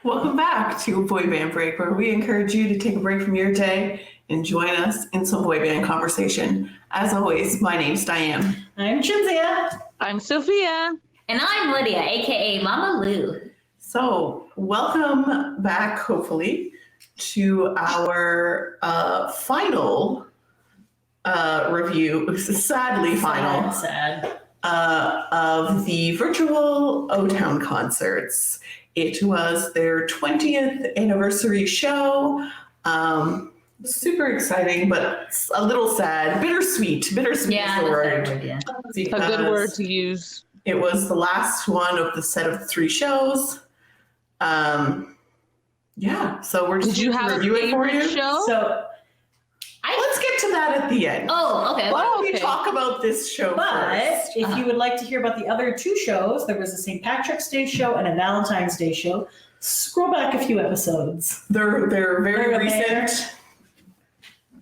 Welcome back to Boy Band Break, where we encourage you to take a break from your day and join us in some boy band conversation. As always, my name's Diane. I'm Chinzia. I'm Sophia. And I'm Lydia, aka Mama Lou. So, welcome back, hopefully, to our final review, sadly final, Sad. of the virtual O-Town concerts. It was their 20th anniversary show. Super exciting, but a little sad. Bittersweet. Bittersweet is the word. Yeah. A good word to use. It was the last one of the set of 3 shows. Yeah, so we're just Did you going to have a review it for favorite you. show? So, Let's get to that at the end. Oh, okay. Why don't we okay. talk about this show but first? if you would like to hear about the other 2 shows, there was a St. Patrick's Day show and a Valentine's Day show. Scroll back a few episodes. They're very They're recent. there.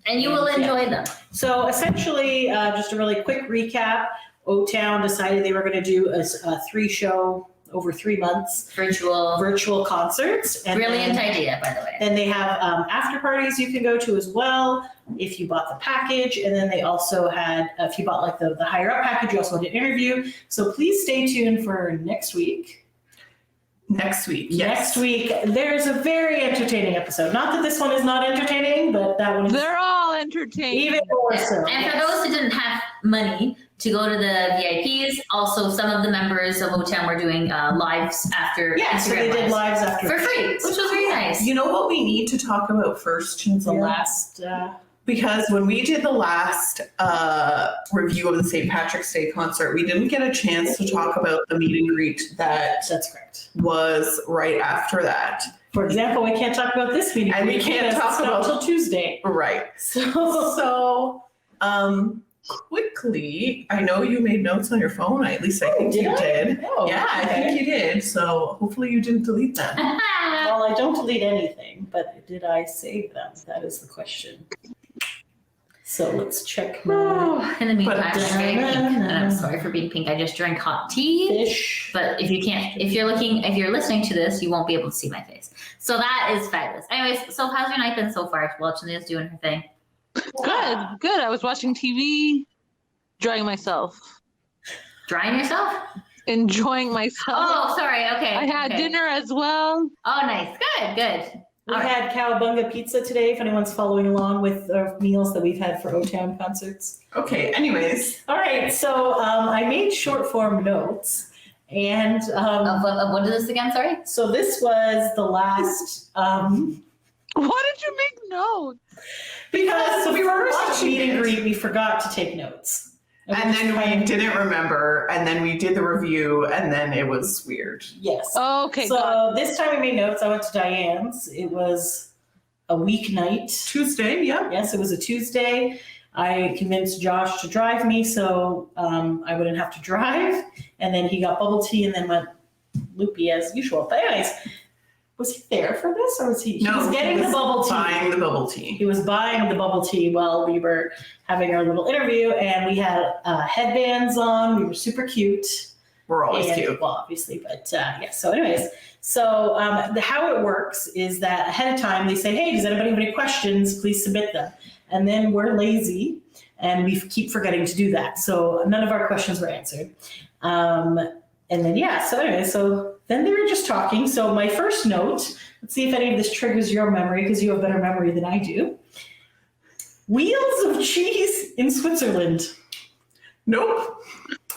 And you will enjoy them. So essentially, just a really quick recap, O-Town decided they were going to do a 3-show over 3 months virtual concerts. And Brilliant idea, by the way. Then they have after parties you can go to as well if you bought the package. And then they also had, if you bought like the higher up package, you also had an interview. So please stay tuned for next week. Next week, yes. Next week, there's a very entertaining episode. Not that this one is not entertaining, but that one is They're all entertaining. even more so. And for those who didn't have money to go to the VIPs, also some of the members of O-Town were doing lives after Yeah, so they Instagram did lives lives after for free, which was very nice. You know what we need to talk about first, Chinzia? the last. Because when we did the last review of the St. Patrick's Day concert, we didn't get a chance to talk about the meet and greet that That's correct. was right after that. For example, we can't talk about this meeting. And we can't because talk it's not about- until Tuesday. Right. So Quickly, I know you made notes on your phone. At least I think did you I? did. Oh, Yeah, I okay. think you did. So hopefully you didn't delete them. Well, I don't delete anything, but did I save them? That is the question. So let's check my In the meantime, But- I'm just very pink. And I'm sorry for being pink. I just drank hot tea. fish. But if you're listening to this, you won't be able to see my face. So that is fabulous. Anyways, so how's your night been so far? Well, Chinzia's doing her thing. Good. I was watching TV, enjoying myself. Drying yourself? Enjoying myself. Oh, sorry. Okay. I had okay. dinner as well. Oh, nice. Good. We All right. had Cowabunga pizza today, if anyone's following along with the meals that we've had for O-Town concerts. Okay, anyways. All right, so I made short form notes. And What is this again? Sorry. so this was the last, Why did you make notes? because we the were first watching meet and it. greet, we forgot to take notes. And then we didn't remember, and then we did the review, and then it was weird. Yes. Okay, So got this time I made notes. I went to Diane's. It was a weeknight. Tuesday, yeah. Yes, it was a Tuesday. I convinced Josh to drive me so I wouldn't have to drive. And then he got bubble tea and then went loopy as usual. But anyways, was he there for this or was he? He was getting the bubble tea. Buying the bubble tea. He was buying the bubble tea while we were having our little interview, and we had headbands on. We were super cute. We're always And- cute. Well, obviously, but yeah. So, anyways, so how it works is that ahead of time they say, "Hey, does anybody have any questions? Please submit them." And then we're lazy, and we keep forgetting to do that. So none of our questions were answered. And then yeah. So anyway, so then they were just talking. So my first note. Let's see if any of this triggers your memory because you have better memory than I do. Wheels of cheese in Switzerland. Nope.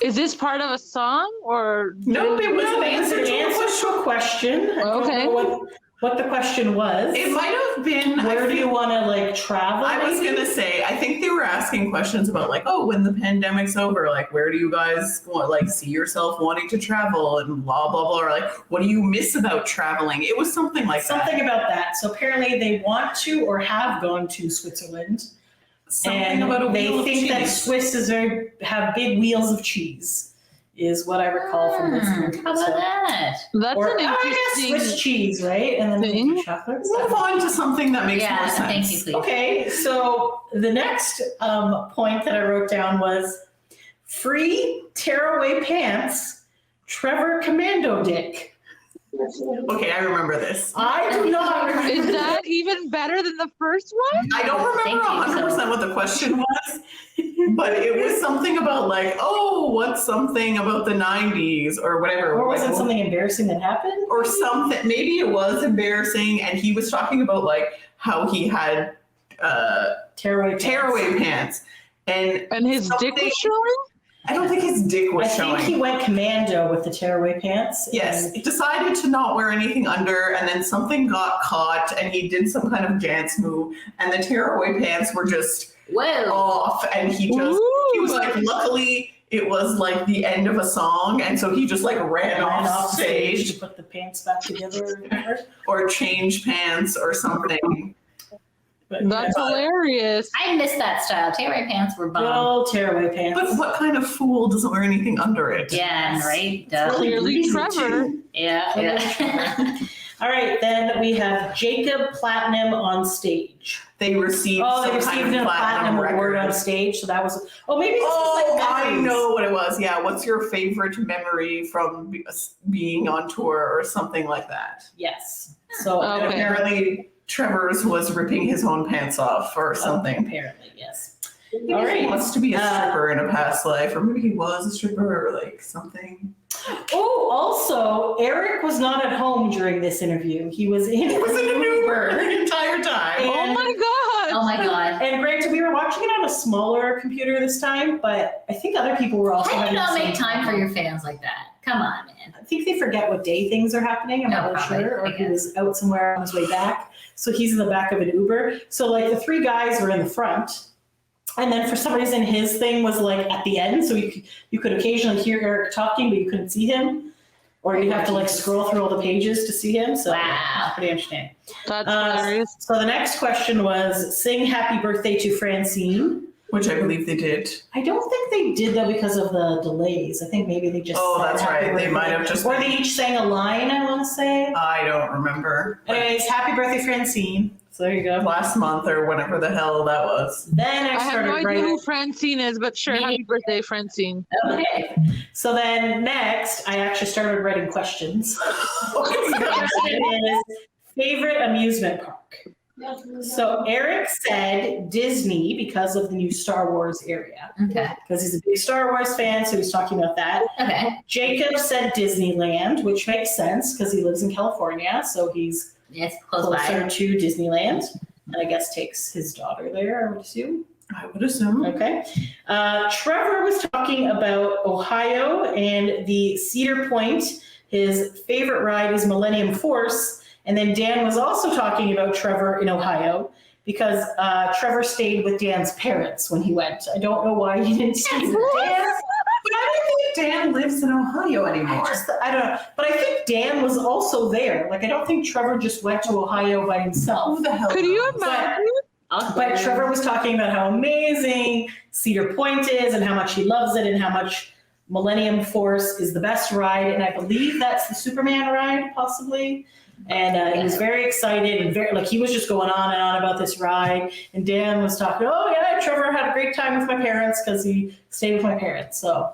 Is this part of a song or? Nope, it was No, an it was answer an to a answer question. to a question. I don't Okay. know what the question was. It might have been. Where do you want to like travel? I was maybe? gonna say, I think they were asking questions about like, oh, when the pandemic's over, like, where do you guys want, like, see yourself wanting to travel and blah blah blah, or like, what do you miss about traveling? It was something like Something about that. So apparently they want to or have gone to Switzerland. that. Something And about a they wheel think of that cheese. Swiss is have big wheels of cheese, is what I recall from this interview. How about that? That's Or, an I guess interesting. Swiss cheese, right? And then thing. chocolate. Move on to something that makes more Yeah, sense. thank you, please. Okay, so the next point that I wrote down was free tearaway pants, Trevor Commando Dick. Okay, I remember this. I do not remember. Is that even better than the first one? I don't remember Thank you, 100% what the question was, but it was something about like, oh, what's something about the 90s or whatever. Or was Like, it something embarrassing that happened? or something? Maybe it was embarrassing, and he was talking about like how he had tearaway pants, and And his dick something- was showing? I don't think his dick was I think showing. he went commando with the tearaway pants. Yes, he decided to not wear anything under, and then something got caught, and he did some kind of dance move, and the tearaway pants were just Whoa. off, and he was like, luckily it was like the end of a song, and so he just like ran off stage to put the pants back together or whatever. or changed pants or something. But That's hilarious. I missed that style. Tearaway pants were bomb. no tearaway pants. But what kind of fool doesn't wear anything under it? Yeah, right? Duh. Really Clearly breezy, Trevor. too. Yeah, yeah. All right, then we have Jacob Platinum on stage. They received Oh, they some received kind of a platinum award record. on stage, so that was. Oh, maybe this Oh, was like I memories. know what it was. Yeah, what's your favorite memory from being on tour or something like that? Yes. So Okay. Apparently, Trevor's was ripping his own pants off or something. Apparently, yes. Maybe All he right. wants to be a stripper in a past life, or maybe he was a stripper or like something. Oh, also, Eric was not at home during this interview. He was in. He was in an Uber the entire time. Oh my god. Oh my god. And granted, we were watching it on a smaller computer this time, but I think other people were also. How do having you the not same make time for your fans like that? Come on, man. I think they forget what day things are happening. I'm No, not really probably, sure. Or I he guess. was out somewhere on his way back. So he's in the back of an Uber. So like the three guys were in the front. And then for some reason his thing was like at the end. So you could occasionally hear Eric talking, but you couldn't see him. Or you'd have to like scroll through all the pages to see him. So Wow. pretty interesting. That's hilarious. So the next question was sing happy birthday to Francine. Which I believe they did. I don't think they did that because of the delays. I think maybe they just Oh, said that's happy right. They birthday. might have just- Or they each sang a line, I want to say. I don't remember. Anyways, happy birthday, Francine. So there you go. Last month or whenever the hell that was. Then I have started no idea writing. who Francine is, but sure, Me happy birthday, Francine. Okay. So then next, I actually started writing questions. The question is favorite amusement park. So Eric said Disney because of the new Star Wars area, Okay. because he's a big Star Wars fan, so he's talking about that. Okay. Jacob said Disneyland, which makes sense because he lives in California, so he's It's close closer by. to Disneyland, and I guess takes his daughter there, I would assume. I would assume. Okay. Trevor was talking about Ohio and the Cedar Point. His favorite ride is Millennium Force. And then Dan was also talking about Trevor in Ohio because Trevor stayed with Dan's parents when he went. I don't know why he didn't stay with Dan. But I don't think Dan lives in Ohio anymore. I don't know. But I think Dan was also there. Like, I don't think Trevor just went to Ohio by himself. Who the hell? Could you knows? imagine? But Trevor was talking about how amazing Cedar Point is and how much he loves it and how much Millennium Force is the best ride. And I believe that's the Superman ride, possibly. And he was very excited and very, like, he was just going on and on about this ride. And Dan was talking, oh, yeah, Trevor had a great time with my parents because he stayed with my parents. So,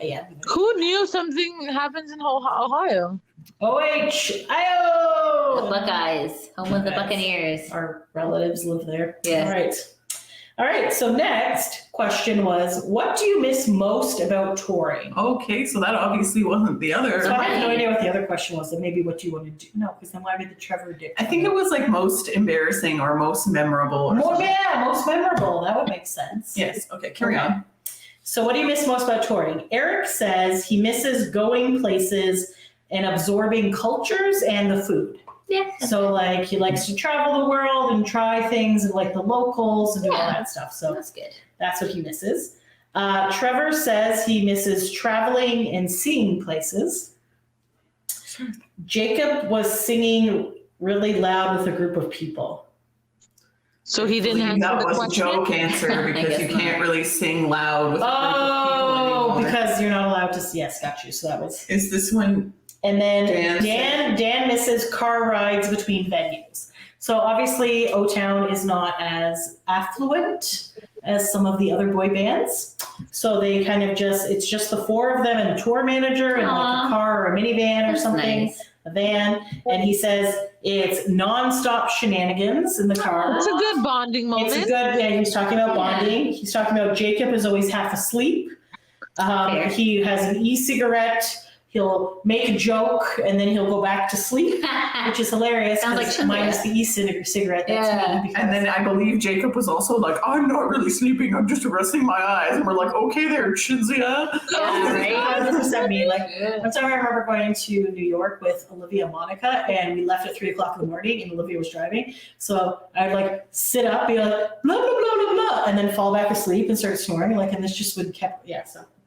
yeah. Who knew something happens in Ohio? OHIO! The Buckeyes, home of the Buccaneers. Our relatives live there. Yeah. All right. All right. So next question was, what do you miss most about touring? Okay, so that obviously wasn't the other. So I have no idea what the other question was. So maybe what you want to do. No, because then why did the Trevor do? I think it was like most embarrassing or most memorable. Or More, something. yeah, most memorable. That would make sense. Yes. Okay. Carry Okay. on. So what do you miss most about touring? Eric says he misses going places and absorbing cultures and the food. Yeah. So like he likes to travel the world and try things and like the locals and do all Yeah. that stuff. So That's good. that's what he misses. Trevor says he misses traveling and seeing places. Jacob was singing really loud with a group of people. So he I didn't believe answer that the was a question. joke answer I because guess you not. can't really sing loud with a group of Oh, people anymore. because you're not allowed to. Yes, got you. So that was. Is this when? And then Dan Dan misses car rides between venues. So obviously O-Town is not as affluent as some of the other boy bands. So they kind of it's just the four of them and a tour manager and like Aw. a car or a minivan or That's something, nice. a van. And he says it's nonstop shenanigans in the car. It's a good bonding It's a moment. good, yeah, he's talking about Yeah. bonding. He's talking about Jacob is always half asleep. Fair. He has an e-cigarette. He'll make a joke and then he'll go back to sleep, which is hilarious. Sounds like 'cause Chindia. minus the e-cigarette. That's Yeah. me. And then I believe Jacob was also like, I'm not really sleeping, I'm just resting my eyes. And we're like, okay there, Shinzia. Yeah, right. 100% me. Like one time I remember going to New York with Olivia and Monica, and we left at 3:00 in the morning, and Olivia was driving. So I'd like sit up, be like blah blah blah blah blah, and then fall back asleep and start snoring. Like, and this just would kept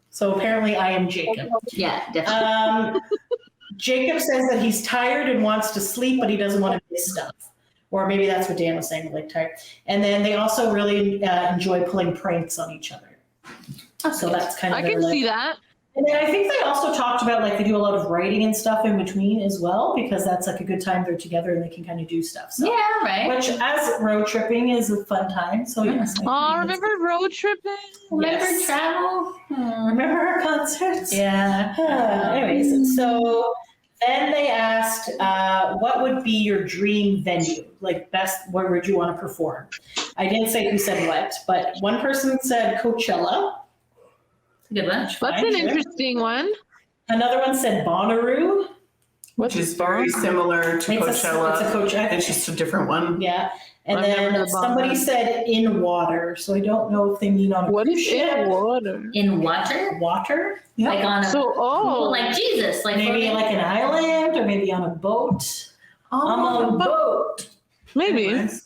So apparently I am Jacob. Yeah, definitely. Jacob says that he's tired and wants to sleep, but he doesn't want to miss stuff. Or maybe that's what Dan was saying, like tired. And then they also really enjoy pulling pranks on each other. So that's kind of I their, can like- see that. And then I think they also talked about like they do a lot of writing and stuff in between as well, because that's like a good time they're together and they can kind of do stuff. So, Yeah, right. which as road tripping is a fun time. So yes. Oh, remember road tripping? Remember Yes. travel? Remember our concerts? Yeah. Anyways, so then they asked, what would be your dream venue? Like best, where would you want to perform? I didn't say who said what, but one person said Coachella. Good one. That's Fine, an sure. interesting one. Another one said Bonnaroo. Which is very similar to It's a Coachella. Coachella. It's just a different one. Yeah. And I've never heard then of somebody Bonnaroo. said in water. So I don't know if they mean on a What cruise is ship. in water? In water? Water? Yeah. Like on a So, like Jesus, like Maybe floating? like an island or maybe on a boat. I'm on a boat. maybe. Anyways.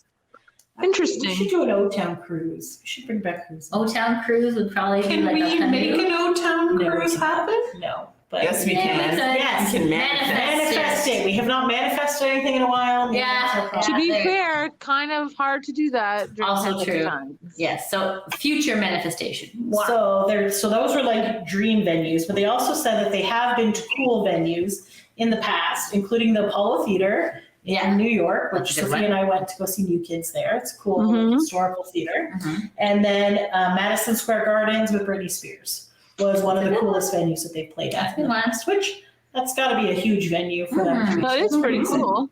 Interesting. We should do an O-Town cruise. We should bring back cruises. O-Town cruise would probably be Can like we a make canoe. an O-Town No, we cruise can't. happen? No. But Yes, we Yeah, can. we could. Yes. We can manifest it. We have not manifested anything in a while. Maybe Yeah. that's our To problem. be there. fair, kind of hard to do that during Also pandemic true. times. Yes, so future manifestation. So those were like dream venues, but they also said that they have been to cool venues in the past, including the Apollo Theater Yeah. in New York, which That's a good Sophia and I went to go see New Kids there. It's a cool Mhm. historical theater. Mhm. And then Madison Square Gardens with Britney Spears was one of the coolest venues that they played That's at. a good one. Which that's got to be a huge venue for them. to Mhm. be That is pretty cool.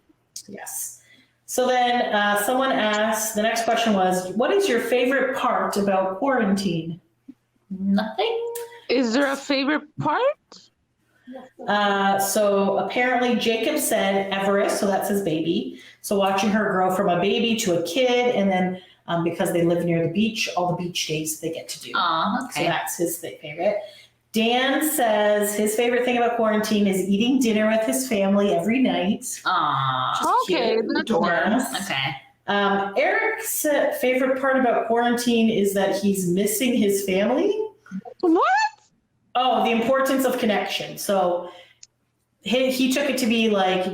Yes. So then someone asked, the next question was, what is your favorite part about quarantine? Nothing? Is there a favorite part? So apparently Jacob said Everest, so that's his baby. So watching her grow from a baby to a kid, and then because they live near the beach, all the beach days they get to do. Aw, So okay. that's his favorite. Dan says his favorite thing about quarantine is eating dinner with his family every night. Aw, Okay, Cute. that's Adorable. okay. Eric's favorite part about quarantine is that he's missing his family. What? Oh, the importance of connection. So he took it to be like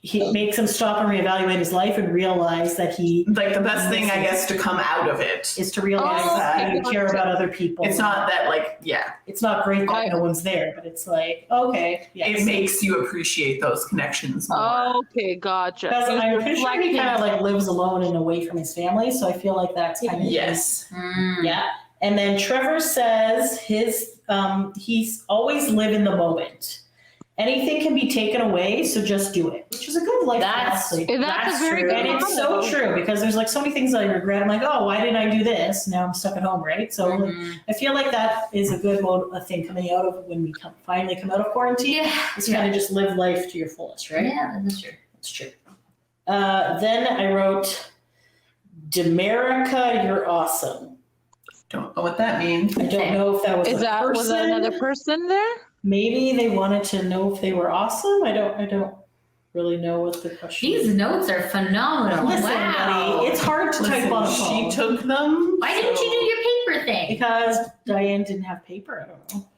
he makes him stop and reevaluate his life and realize that he Like the best thing, I guess, to come out of it. is to realize Oh, that you okay. care about other people. It's not that, like, yeah, It's not great that no one's there, but it's like, okay, yes. it makes you appreciate those connections more. Okay, gotcha. Because It's I'm pretty sure he reflecting- kind of like lives alone and away from his family, so I feel like that's kind of Yes. Mm. Yeah. And then Trevor says he's always live in the moment. Anything can be taken away, so just do it, which is a good life That's- philosophy. That's a very true. good And it's motto. so true because there's like so many things that I regret. I'm like, oh, why didn't I do this? Now I'm stuck at home, right? So like, Mhm. I feel like that is a good a thing coming out of when we finally come out of quarantine. Yeah. Is kind of just live life to your fullest, right? Yeah, that's true. That's true. Then I wrote, Demerica, you're awesome. Don't know what that means. I don't know if that was Was that person. another person there? Maybe they wanted to know if they were awesome. I don't really know what the question These is. notes are phenomenal. Listen, Wow. buddy, it's hard to type on a Listen, phone. she took them. Why didn't you do your paper thing? Because Diane didn't have paper. I don't know.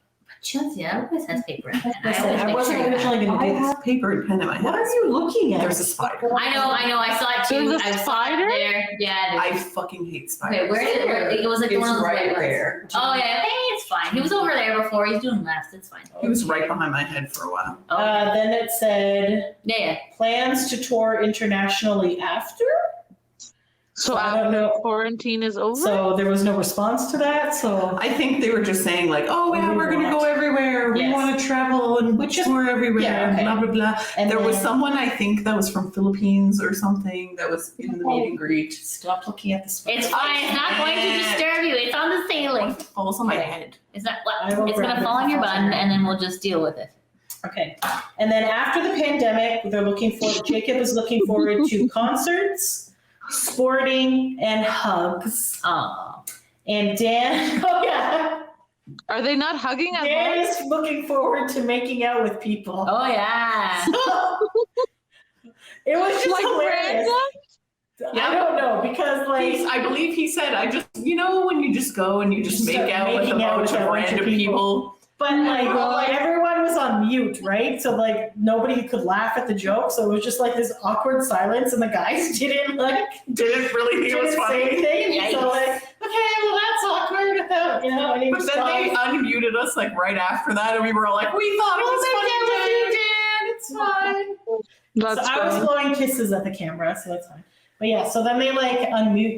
Chelsea always has paper and pen. Listen, always I make wasn't sure you have originally going I to do this. have paper and pen in my What hand. are you looking at? There's a spider. I know. I saw it too. There's a I saw it spider? there. Yeah. I there's- fucking hate spiders. Wait, where is it? It was like It's one of those right white ones. there. Oh yeah, hey, it's fine. He was over there before. He's doing left. It's fine. He was right behind my head for a while. Oh, Then it said yeah. plans to tour internationally after. So I don't after know. quarantine is over? So there was no response to that. So I think they were just saying like, oh yeah, we're gonna go everywhere. We Yes. want to travel and Which is- tour everywhere. yeah, okay. Blah blah blah. and There was then- someone I think that was from Philippines or something that was in the meet and greet. Stop looking at the screen. It's fine. It's not going to disturb you. It's on the ceiling. What falls on my head? It's not. I will It's grab gonna it fall on your if it falls on bun, your and then we'll just deal with it. Okay. And then after the pandemic, they're looking for Jacob is looking forward to concerts, sporting, and hugs. Oh, And Dan, oh yeah, Are they not hugging at Dan once? is looking forward to making out with people. oh yeah. It was just Like hilarious. random? I don't know because I believe he said, I just, when you just go and you just You make start out with a making out bunch with a of bunch of random people. but like everyone was on mute, right? So like nobody could laugh at the joke, so it was just like this awkward silence, and the guys didn't Didn't really think it was didn't say funny. anything. And so Yikes. like, okay, well that's awkward without any But then they response. unmuted us like right after that, and we were all like, we thought it was funny, Dan. It's fine. That's So I was funny. blowing kisses at the camera, so that's fine. But yeah, so then they like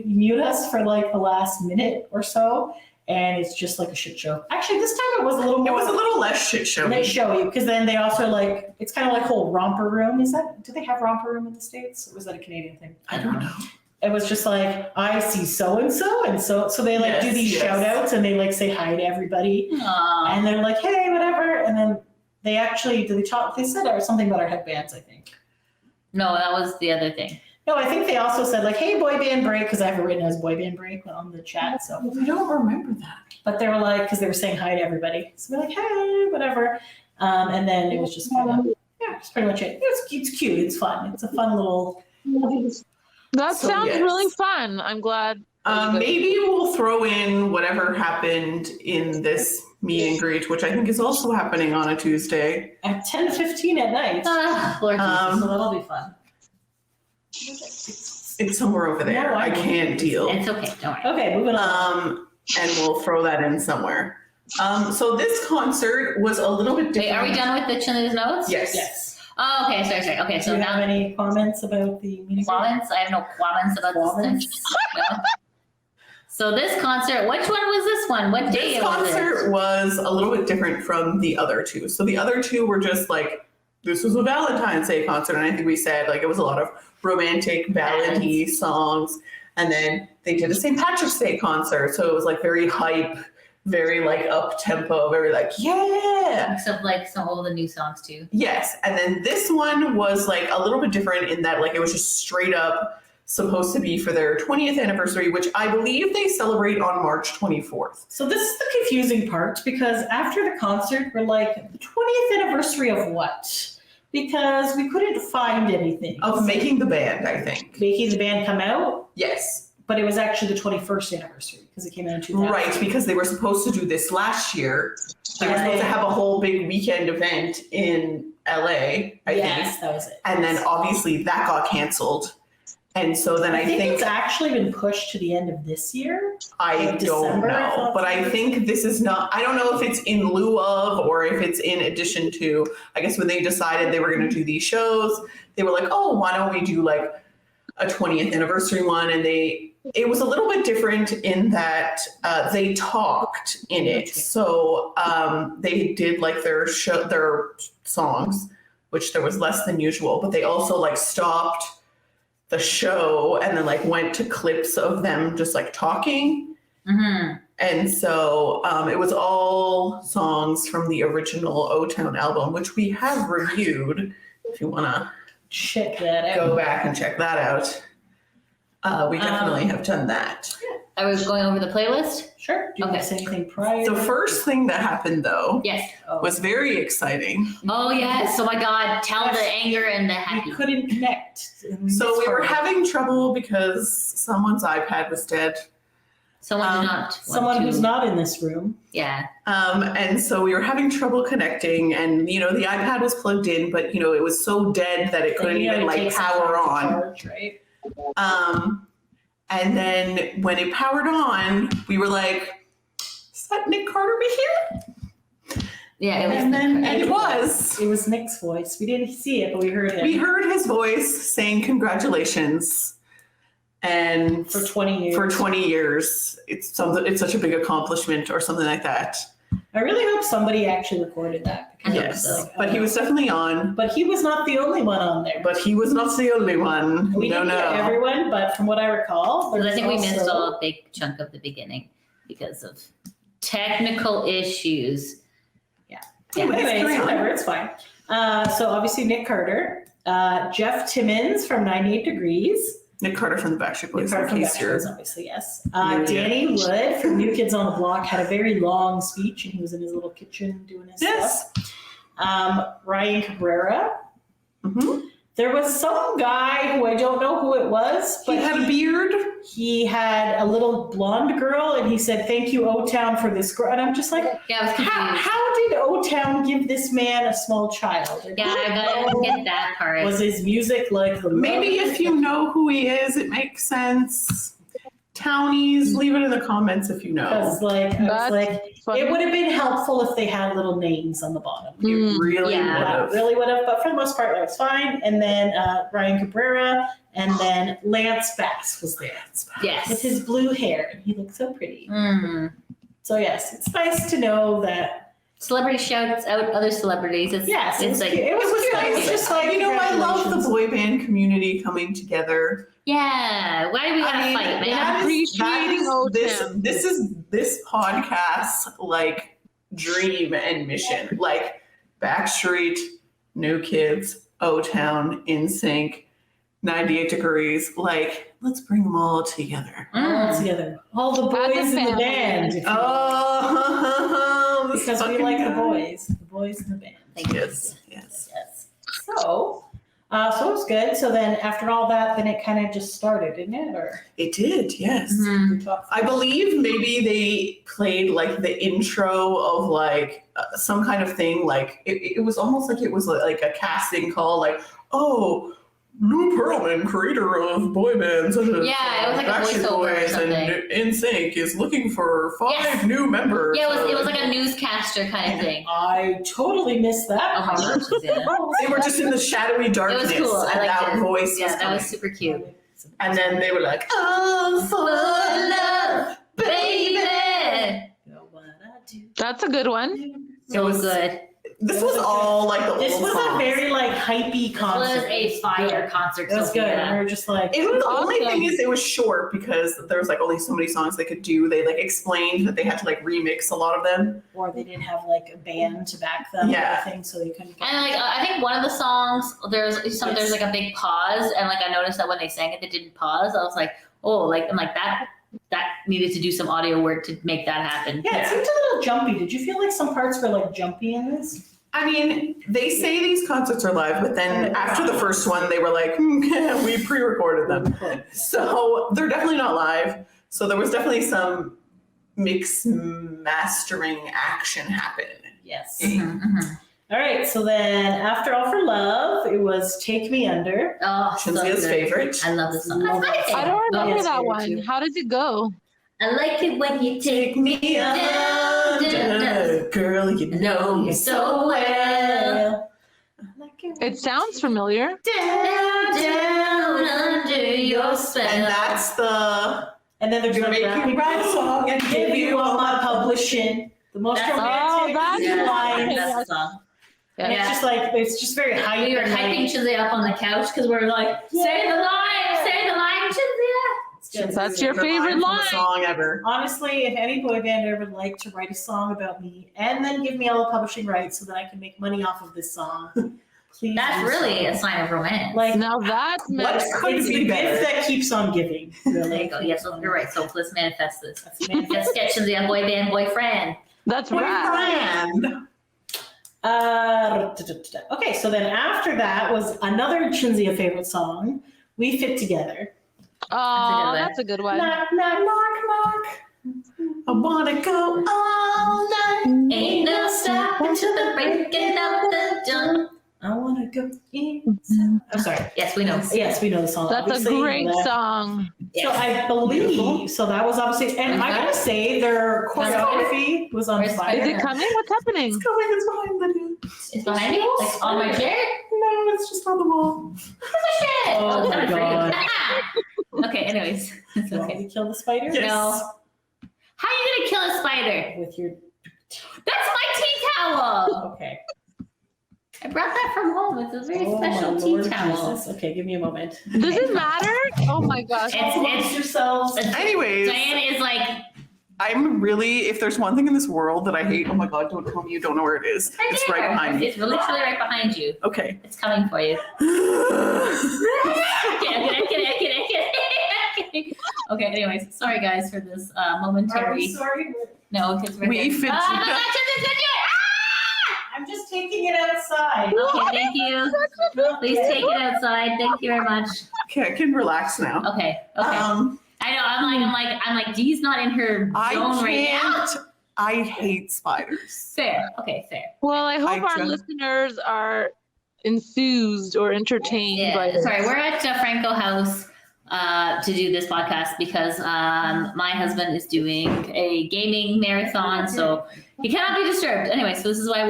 mute us for like the last minute or so, and it's just like a shit show. Actually, this time it was a little It more. was a little less shit show. They show you because then they also like it's kind of like whole romper room. Do they have romper room in the States, or was that a Canadian thing? I don't know. It was just like I see so and so they like do Yes, these yes. shout outs and they like say hi to everybody Aw. and they're like hey whatever, and then they actually they said something about our headbands, I think. No, that was the other thing. No, I think they also said like, "Hey, boy band break," because I have it written as boy band break on the chat. So, I don't remember that. but they were like, because they were saying hi to everybody. So we're like, "Hey, whatever," and then it was just kind of that's pretty much it. It's cute. It's fun. It's a fun little. That So, sounds yes. really fun. I'm glad. Maybe we'll throw in whatever happened in this meet and greet, which I think is also happening on a Tuesday. At 10:15 at night. Ah, Lord Jesus. So that'll be fun. It's somewhere over there. No, I can't deal. It's okay. Don't worry. Okay, moving on. And we'll throw that in somewhere. So this concert was a little bit different. Wait, are we done with the Chinese notes? Yes. Yes. Oh, okay. Sorry. Okay, Do so you have now any comments about the meeting? comments. I have no comments about Comments? this. No. So this concert, which one was this one? What day This was concert was a little bit different from the other two. So the other two were just like, this was a Valentine's Day concert. And I think we said like it was a lot of romantic ballady songs. And then they did a St. Patrick's Day concert. So it was like very hype, very like up tempo, very like, yeah. Except like some old and new songs too. Yes. And then this one was like a little bit different in that like it was just straight up supposed to be for their 20th anniversary, which I believe they celebrate on March 24th. So this is the confusing part because after the concert, we're like, the 20th anniversary of what? Because we couldn't find anything. Of making the band, I think. Making the band come out, Yes. but it was actually the 21st anniversary because it came out in 2000. Right, because they were supposed to do this last year. They were supposed to have a whole big weekend event in LA, I yes, think. that was it. And then obviously that got canceled. And so then I I think think it's actually been pushed to the end of this year. I like don't December, I know, thought but I so. think this is not, I don't know if it's in lieu of or if it's in addition to, I guess when they decided they were going to do these shows, they were like, oh, why don't we do like a 20th anniversary one? And it was a little bit different in that they talked in it. So they did like their songs, which there was less than usual, but they also like stopped the show and then like went to clips of them just like talking. Mm-hmm. And so it was all songs from the original O-Town album, which we have reviewed. If you want to Check that out. go back and check that out. We definitely have done that. I was going over the playlist. Sure. Do you Okay. miss anything prior? The first thing that happened though Yes. was very exciting. Oh yes. Oh my God. Tell the anger and the we happy. couldn't connect. So we were having trouble because someone's iPad was dead. Someone did not. want someone to- who's not in this room. Yeah. And so we were having trouble connecting and, the iPad was plugged in, but, it was so dead that it couldn't And, even it like takes some power time to on. charge, right? And then when it powered on, we were like, is that Nick Carterby here? Yeah. It was. And it was. It was Nick's voice. We didn't see it, but we heard it. We heard his voice saying congratulations. and For 20 years. for 20 years. It's such a big accomplishment or something like that. I really hope somebody actually recorded that. I hope Yes, so. but he was definitely on. But he was not the only one on there. But he was not the only one. We No, didn't get no. everyone, but from what I recall, there Because I think we was missed also- a big chunk of the beginning because of technical issues. Yeah. Anyways, carry on. whatever, it's fine. So obviously Nick Carter, Jeff Timmons from 98 Degrees, Nick Carter from the Backstreet Nick Boys. Carter In from case Backstreet you're Boys, obviously, yes. Yeah. Danny Wood from New Kids on the Block had a very long speech, and he was in his little kitchen doing his Yes. stuff. Ryan Cabrera. Mhm. There was some guy who I don't know who it was, He but had a beard. he had a little blonde girl, and he said, "Thank you, O-Town, for this girl." And I'm just like, Yeah, I was confused. how did O-Town give this man a small child? And Yeah, I gotta get that part. was his music like the Maybe if you know who he is, it makes sense. Townies, leave it in the comments if you know. Because like I was That's like, funny. it would have been helpful if they had little names on the bottom. It really Yeah. would Yeah, have. really would have, but for the most part, that was fine. And then Ryan Cabrera, and then Lance Bass was there with Yes. his blue hair, and he looked so pretty. Mm. So yes, it's nice to know that. Celebrity shouts out other celebrities. It's, Yes, it's like, cute. It was cute. It was just like, you know, I love the congratulations. boy band community coming together. yeah, why do we gotta fight, man? that Appreciating O-Town. this is this podcast's like dream and mission. Like Backstreet, New Kids, O-Town, NSYNC, 98 Degrees. Like, let's bring them all together. All Mm. together, all the As a boys in the family. band. if you will. Oh, this because we fucking like the guy. boys in the band. Thank you. Yes, yes. Yes. So it was good. So then after all that, then it kind of just started, didn't it? Or It did, yes. Mhm. we talked I believe maybe they played like the intro of like some kind of thing. Like it was almost like it was like a casting call. Like, oh, Lou Pearlman, creator of boy bands, such as Yeah, it was like a Backstreet voiceover or Boys something. and NSYNC is looking for 5 Yes. new members. Yeah, it was So, like a newscaster kind of thing. I totally missed that Oh my part. gosh, yeah. they were just in the shadowy darkness, cool. I and liked that it. voice Yeah, was that coming. was super cute. And then they were like, "Oh, for love, baby." You know what I do. That's a good one. So was- good. This was all like the This old was songs. a very like hypey This concert. was a fire concert. It was good. And we Sophia. were just like, It was, the only Awesome. thing is it was short because there was like only so many songs they could do. They like explained that they had to like remix a lot of them. or they didn't have like a band to back them Yeah. or anything, so they couldn't. Get And like I think one of the songs there's like a big pause, and like I noticed that when they sang it, they didn't pause. I was like, oh, like I'm like that needed to do some audio work to make that happen. yeah, it seemed a little jumpy. Did you feel like some parts were like jumpy in this? I mean, they say these concerts are live, but then after the first one, they were like, we pre-recorded them. So they're definitely not live. So there was definitely some mix mastering action happening. Yes. Mhm, mhm. All right. So then, after All for Love, it was Take Me Under. Oh, so Shinzia's good. favorite. I love this song. Love it. I don't remember yes, that very one. too. How does it go? I like it when you take me under. Girl, you know me so well. It sounds familiar. Down under your spell. And that's the And then they're Gonna gonna make make you me write a song and give you all my publishing. The most That's- romantic that's yeah, lines. that's the song. And it's just like it's just very hype. We were and, hyping like, Shizzy up on the couch because we were like, say the line, Shizzy. That's your the favorite from the line. song ever. Honestly, if any boy band ever would like to write a song about me and then give me all the publishing rights so that I can make money off of this song, please. That's do really so. a sign of romance. Like Now that's What meant. could it's be the better? gift that keeps on giving. There Really. you go. Yes, you're right. So let's manifest this. That's manifest. Let's get Shizzy a boy band boyfriend. That's right. Boyfriend. Okay, so then after that was another Chinzia favorite song, We Fit Together. Oh, that's a good one. Knock, knock, knock, knock. I wanna go all night. Ain't no stopping till the breaking of the dawn. I wanna go inside. I'm sorry. Yes, we know. Yes, we know the song. That's a obviously. great That- song. So I believe, so that was obviously, and I gotta say, their choreography was on Where's fire. Is it coming? What's happening? It's coming, it's behind the It's behind me, like on my chair. No, it's just on the wall. Oh my God. Okay, okay. Anyways, it's You want me okay. to kill the spider? Yes. No. How are you gonna kill a spider? With your That's my tea towel. okay. I brought that from home. It's a very Oh, special my tea Lord towel. Jesus. Okay, give me a moment. Does it matter? Oh my gosh. It's yourselves. Anyways, Diane is like I'm really, if there's one thing in this world that I hate, oh my God, don't tell me you don't know where it is. It's right there. behind me. It's literally right behind you. Okay. It's coming for you. Okay, anyways, sorry guys for this momentary. sorry? No, because we're We fit- I'm just taking it outside. Okay, thank you. Please take it outside. Thank you very much. Okay, I can relax now. Okay, okay. I know. I'm like. Dee's not in her I zone right now. can't. I hate spiders. Fair. Okay, fair. Well, I hope our just- listeners are enthused or entertained by Yeah. this. Sorry, we're at Franco House to do this podcast because my husband is doing a gaming marathon, so he cannot be disturbed. Anyway, so this is why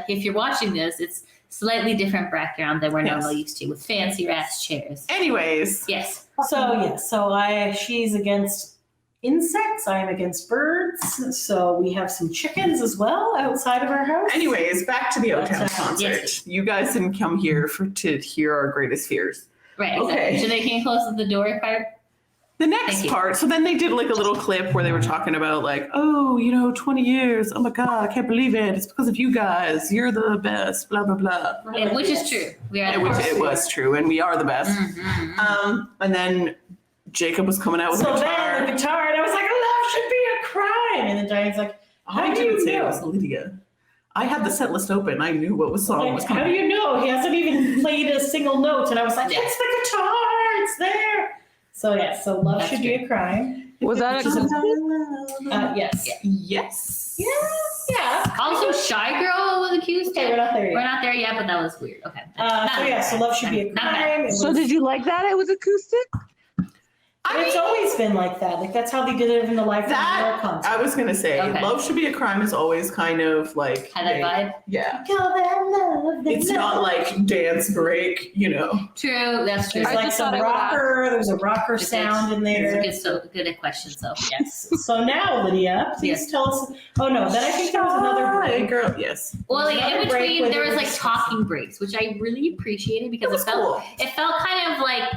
if you're watching this, it's slightly different background than we're Yes. normally used to with fancy ass chairs. Anyways, Yes. She's against insects. I am against birds. So we have some chickens as well outside of our house. anyways, back to the O-Town concert. Yes. You guys didn't come here to hear our greatest fears. Right. Exactly. Okay. Should they came close to the door part? The Thank next you. part, so then they did like a little clip where they were talking about like, oh, 20 years. Oh my God, I can't believe it. It's because of you guys. You're the best, blah, blah, blah. Yeah, which is true. We are. Which it was true, and we are the best. Mhm. And then Jacob was coming out with a So guitar. then the guitar, and I was like, love should be a crime. And then Diane's like, I How do didn't you say it know? was Lydia. I had the set list open. I knew what song was how do coming. you know? He hasn't even played a single note. And I was like, Yeah. it's the guitar. It's there. So yeah, so love That's should be a crime. Was that Which is a Yes. Yeah. Yes. Yeah. Also, Shy Girl was accused. Okay, we're not there We're yet. not there yet, but that was weird. Okay. So love should be a Not bad. crime. It So was- did you like that? It was acoustic? It's always been like that. Like that's how they did it in the Live from New York concert. I was gonna say, Okay. Love Should Be a Crime is always kind of like, Had that vibe. yeah. Call that love. It's not like dance break, True. That's true. There's I like just some thought I would rocker. There's a rocker It's sound in It's there. good at questions. So Yes. So now, Lydia, please Yes. tell us. Oh no, then I think there was another Hi, break. girl. Yes. well, like, Another in break between where there they was were like discussing- talking breaks, which I really appreciated because It was cool. it felt kind of like,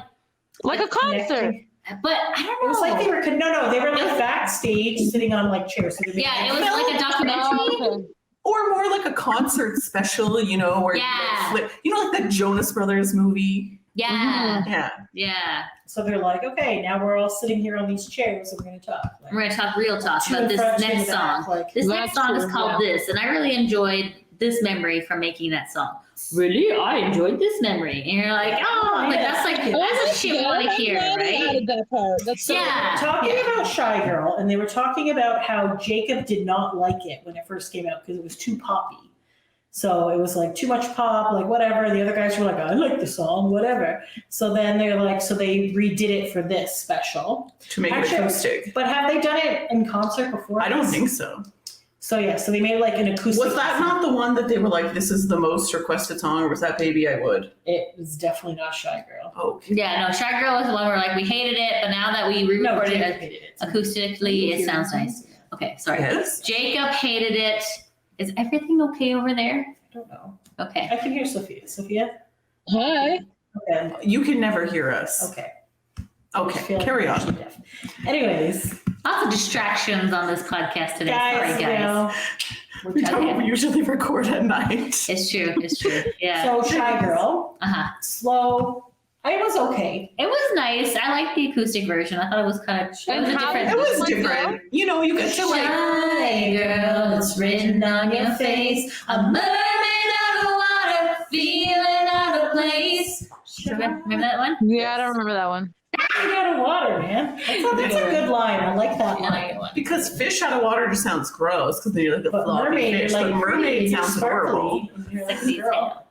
Like a concert. Connecting. but I don't know. It was like they were they were like backstage sitting on like chairs. So they Yeah, it was felt like a documentary. Oh, okay. Or more like a concert special, where Yeah. like the Jonas Brothers movie. Yeah, Yeah. yeah. So they're like, okay, now we're all sitting here on these chairs and we're gonna talk. Like, We're gonna talk real talk two about in this front, two in next the back, song. like, This That's next song is true, called yeah. This, and I really enjoyed this memory from making that song. Really, I enjoyed this memory, and you're like, oh, like Yeah. that's like Oh, that's a shit we want to hear, right? That part. That's so Yeah. talking about Shy Girl, and they were talking about how Jacob did not like it when it first came out because it was too poppy. So it was like too much pop, like whatever. The other guys were like, I like the song, whatever. So then they're like, so they redid it for this special. To make Actually, it acoustic. But have they done it in concert before? I don't think so. So yeah, so they made like an acoustic. Was that not the one that they were like, this is the most requested song, or was that Baby I Would? It was definitely not Shy Girl. Oh, Yeah, no, Shy Girl was the one where like we hated it, but now that we No, re-recorded Jacob it hated it. acoustically, it sounds nice. Okay, sorry. yes. Jacob hated it. Is everything okay over there? I don't know. Okay. I can hear Sophia. Sophia? Hi. Okay. You can never hear us. Okay. Okay, carry on. Anyways, Lots of distractions on this podcast today. guys, Sorry, you guys. know, We don't usually record at night. It's true. It's true. Yeah. so Shy Girl, Uh-huh. slow. It was okay. It was nice. I like the acoustic version. I thought it was kind of. It was a And how different. It was Like different. You get to like. Shy girl, it's written on your face. A mermaid out of water, feeling out of place. Remember that one? Yeah, I don't remember that one. You out of water, man. That's a good line. I like that Yeah, I like line. that one. Because fish out of water just sounds gross because then you're like a But floppy mermaid, fish. you're like But mermaid pretty, sounds horrible. sparkly. You're like, Sexy girl. tail.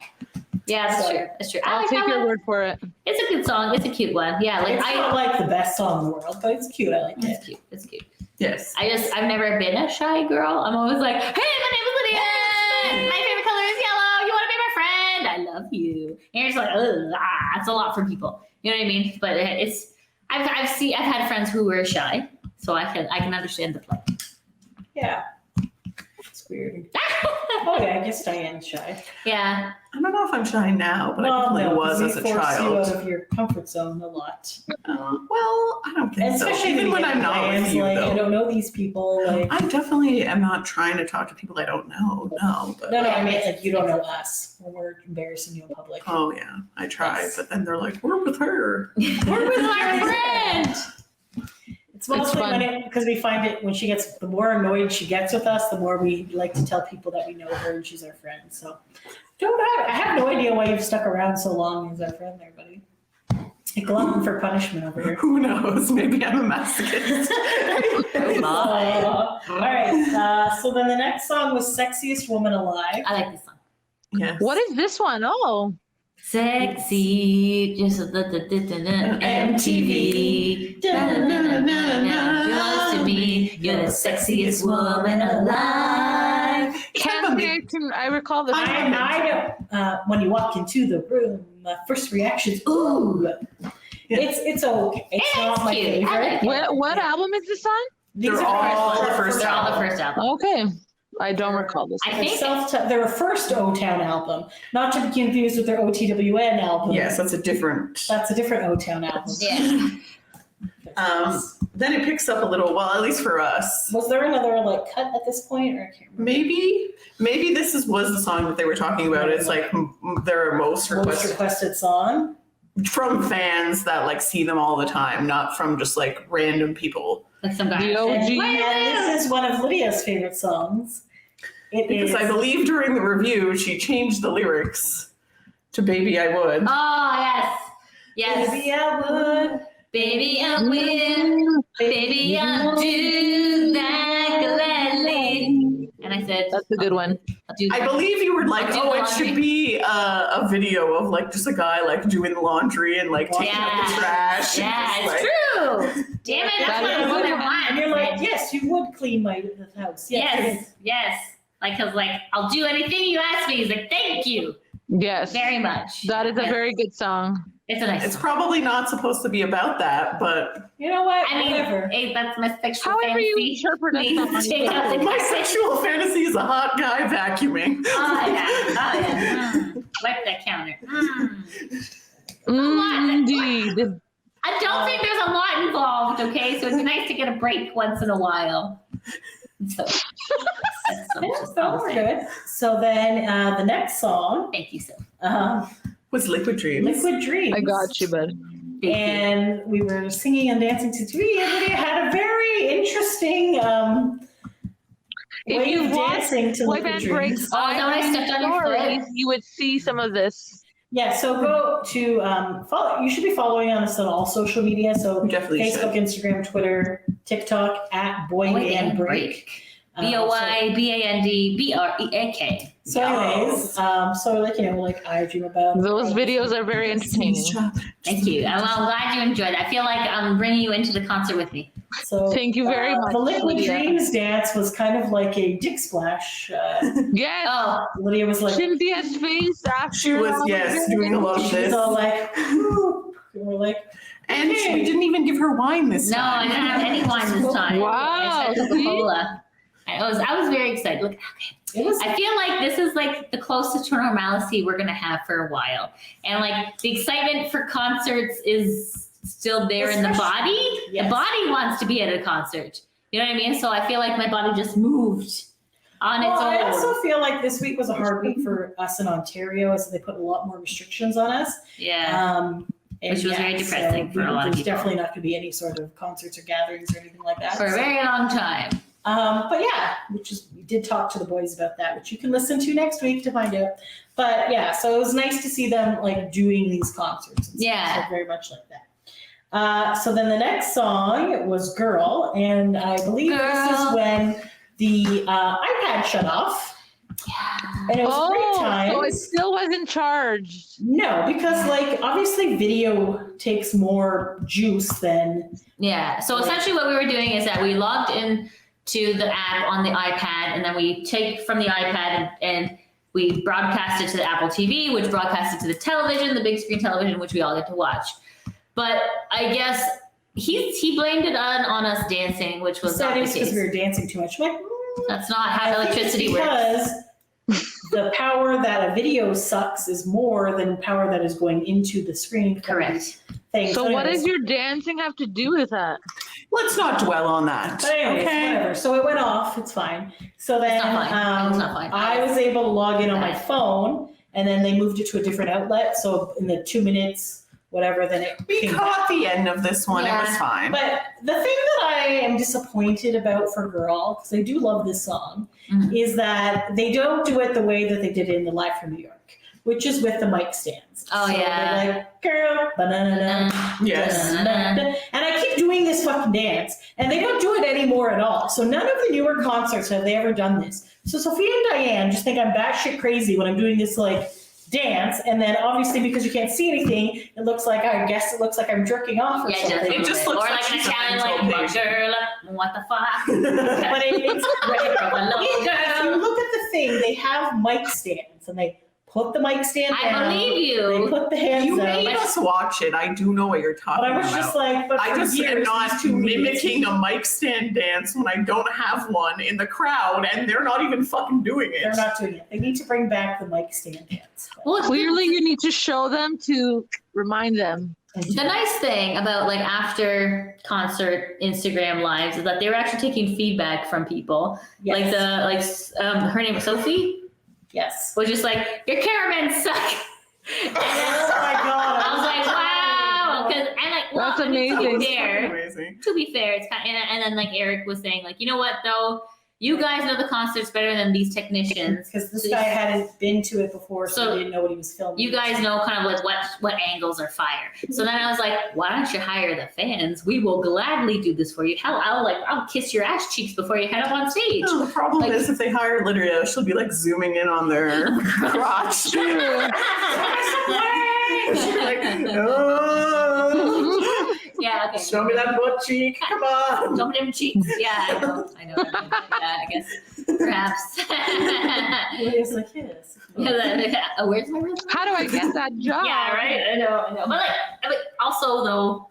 Yeah, that's So- true. That's true. I I'll like take that your one. word for it. It's a good song. It's a cute one. Yeah, like It's not like the best song in the world, but it's cute. I like it. It's cute. It's cute. Yes. I've never been a shy girl. I'm always like, hey, my name is Lydia. My favorite color is yellow. You want to be my friend? I love you. And you're just like, ugh, it's a lot for people. You know what I mean? But I've had friends who were shy, so I can understand the play. Yeah. It's weird. Oh yeah, I guess Diane's shy. Yeah. I don't know if I'm shy now, but I definitely was as a we force you child. out of your comfort zone a lot. Well, I don't think so. Especially Even when I'm not Diane's with you, like, I though. don't know these people. Like, I definitely am not trying to talk to people I don't know. No, but no, I mean like you don't know us when we're embarrassing you in public. oh yeah, I try, Yes. but then they're like, "We're with her." We're with our friend. It's mostly fun. because we find it when she gets, the more annoyed she gets with us, the more we like to tell people that we know her and she's our friend. So I have no idea why you've stuck around so long as our friend there, buddy. A glutton for punishment over here. Who knows? Maybe I'm a masochist. All right. So then the next song was Sexiest Woman Alive. I like this song. Yes. What is this one? Oh, Sexy, just MTV. Belongs to me. You're the sexiest woman alive. I recall this. I know. When you walk into the room, my first reaction's ooh. It's okay. It's not my cute. I like favorite. it. What album is this on? These They're are all the first They're all the first album. Okay, I don't recall this. I one. think their first O-Town album, not to be confused with their OTWN album. Yes, that's a different. That's a different O-Town album. Yeah. Then it picks up a little. Well, at least for us. Was there another like cut at this point, or I can't remember? Maybe this was the song that they were talking about. It's like their most Most requested requested song. from fans that like see them all the time, not from just like random people. Like some guy. The OG. And this is one of Lydia's favorite songs. It Because is. I believe during the review she changed the lyrics to "Baby I Would." Oh, yes. Yes. Baby, I would. Baby, I will. Baby, I'll do that gladly. And I said, That's a good one. I'll do I that. believe you were like, I'll do "Oh, the it should laundry." be a video of like just a guy like doing the laundry and like taking out the Yeah. trash." Yeah, and it's just, like, true. Damn it, that's That what is I a want. good one. And you're like, yes, you would clean my house. Yes, yes. Like, cause like, I'll do anything you ask me. He's like, thank you Yes, very much. that is a Yes. very good song. It's a nice It's song. probably not supposed to be about that, but You know what? I mean, Whatever. hey, that's my sexual However you fantasy. interpret a Please song. take out the my garbage. sexual fantasy is a hot guy vacuuming. Oh yeah, oh yeah. Wipe that counter. Indeed. I don't think there's a lot involved, okay? So it's nice to get a break once in a while. So, that's Yeah, just so all I'm we're saying. good. So then the next song, Thank you, Sil. Was Liquid Dreams. Liquid Dreams. I got you, bud. Thank you. And we were singing and dancing to Tweety, and Lydia had a very interesting If way you of watch dancing to Boy Liquid Band Dreams. Breaks Oh, is that when I stepped on your foot? stories, you would see some of this. Yeah, so go to follow. You should be following us on all social media. So We definitely Facebook, should. Instagram, Twitter, TikTok at Boy Band Break. BOYBANDBREAK. So anyways, so like I dream about Those videos are very entertaining. Thank you. I'm glad you enjoyed it. I feel like I'm bringing you into the concert with me. So Thank you very much, The Liquid Lydia. Dreams dance was kind of like a dick splash. Yes. Oh, Lydia was like, Cynthia's face after. She was, yes, doing a lot of she was this. all like, "Whoop." And we're like, And we didn't even give her wine this no, I time. didn't have any wine this time. Wow, I said Coca-Cola. I was very excited. Look, it was I feel like this is like the closest to normalcy we're gonna have for a while, and like the excitement for concerts is still there in the body. Yes. The body wants to be at a concert. You know what I mean? So I feel like my body just moved on its Well, I own. also feel like this week was a hard week for us in Ontario, as they put a lot more restrictions on us. Yeah. And Which was very depressing for a lot of there's people. definitely not going to be any sort of concerts or gatherings or anything like that. For a very long time. But yeah, we did talk to the boys about that, which you can listen to next week to find out. But yeah, so it was nice to see them like doing these concerts. And Yeah. stuff, so very much like that. So then the next song was "Girl," and I believe this Girl. is when the iPad shut off. Yeah. And it was great Oh, times. so it still wasn't charged. No, because like obviously video takes more juice than Yeah. So essentially what we were doing is that we logged in to the app on the iPad, and then we take from the iPad and we broadcast it to the Apple TV, which broadcasted to the television, the big screen television, which we all get to watch. But I guess he blamed it on us dancing, which was Said not it the was because case. we were dancing too much. I'm like, That's not how I think it's electricity works. because the power that a video sucks is more than power that is going into the screen. from Correct. these Things. So what anyways- does your dancing have to do with that? Let's not dwell on that. But anyways, Okay. whatever. So it went off. It's fine. So then It's not fine. It's not fine. I was able to log in on my Bad. phone, and then they moved it to a different outlet. So in the 2 minutes, whatever, then it We came back. caught the end of this one. It was Yeah. fine. But the thing that I am disappointed about for Girl, because I do love this song, Mhm. is that they don't do it the way that they did it in the Live from New York, which is with the mic stands. Oh, So yeah. they're like, girl, banana. Yes. And I keep doing this fucking dance, and they don't do it anymore at all. So none of the newer concerts have they ever done this. So Sophia and Diane just think I'm batshit crazy when I'm doing this like dance, and then obviously because you can't see anything, it looks like I'm jerking off or Yeah, something. It just looks or like like an she's a Italian, mental like, patient. girl, what the fuck? But it's Right from a if little you girl. look at the thing, they have mic stands, and they put the mic stand I down. believe They you. put the hands You up. made us watch it. I do know what you're But talking I was about. just like, but I for just years, am not these two mimicking a mic stand dance when I don't have one in the crowd and they're not even fucking doing it. They're not doing it. They need to bring back the mic stand dance. Well, Clearly, you need to show them to remind them. the nice thing about like after concert Instagram lives is that they were actually taking feedback from people. Yes. Her name was Sophie, Yes. was just like, your cameramen suck. And Oh my god. I was like, wow, and like, well, That's I mean, amazing. To be fair, Amazing. it's kind of, and then like Eric was saying, like, you know what though, you guys know the concerts better than these technicians. Because this guy hadn't been to it before, so So, he didn't know what he was filming. You guys know kind of like what angles are fire. So then I was like, why don't you hire the fans? We will gladly do this for you. Hell, I'll kiss your ass cheeks before you head up on stage. No, the problem Like- is if they hire Lydia, she'll be like zooming in on their crotch. She'll be like, oh, Yeah, okay. show me that butt cheek. Come on. Don't them cheeks. Yeah, I know. Yeah, I guess perhaps. Lydia's like, yes. Where's my real? How do I get that job? Yeah, right. I know. But like, also though,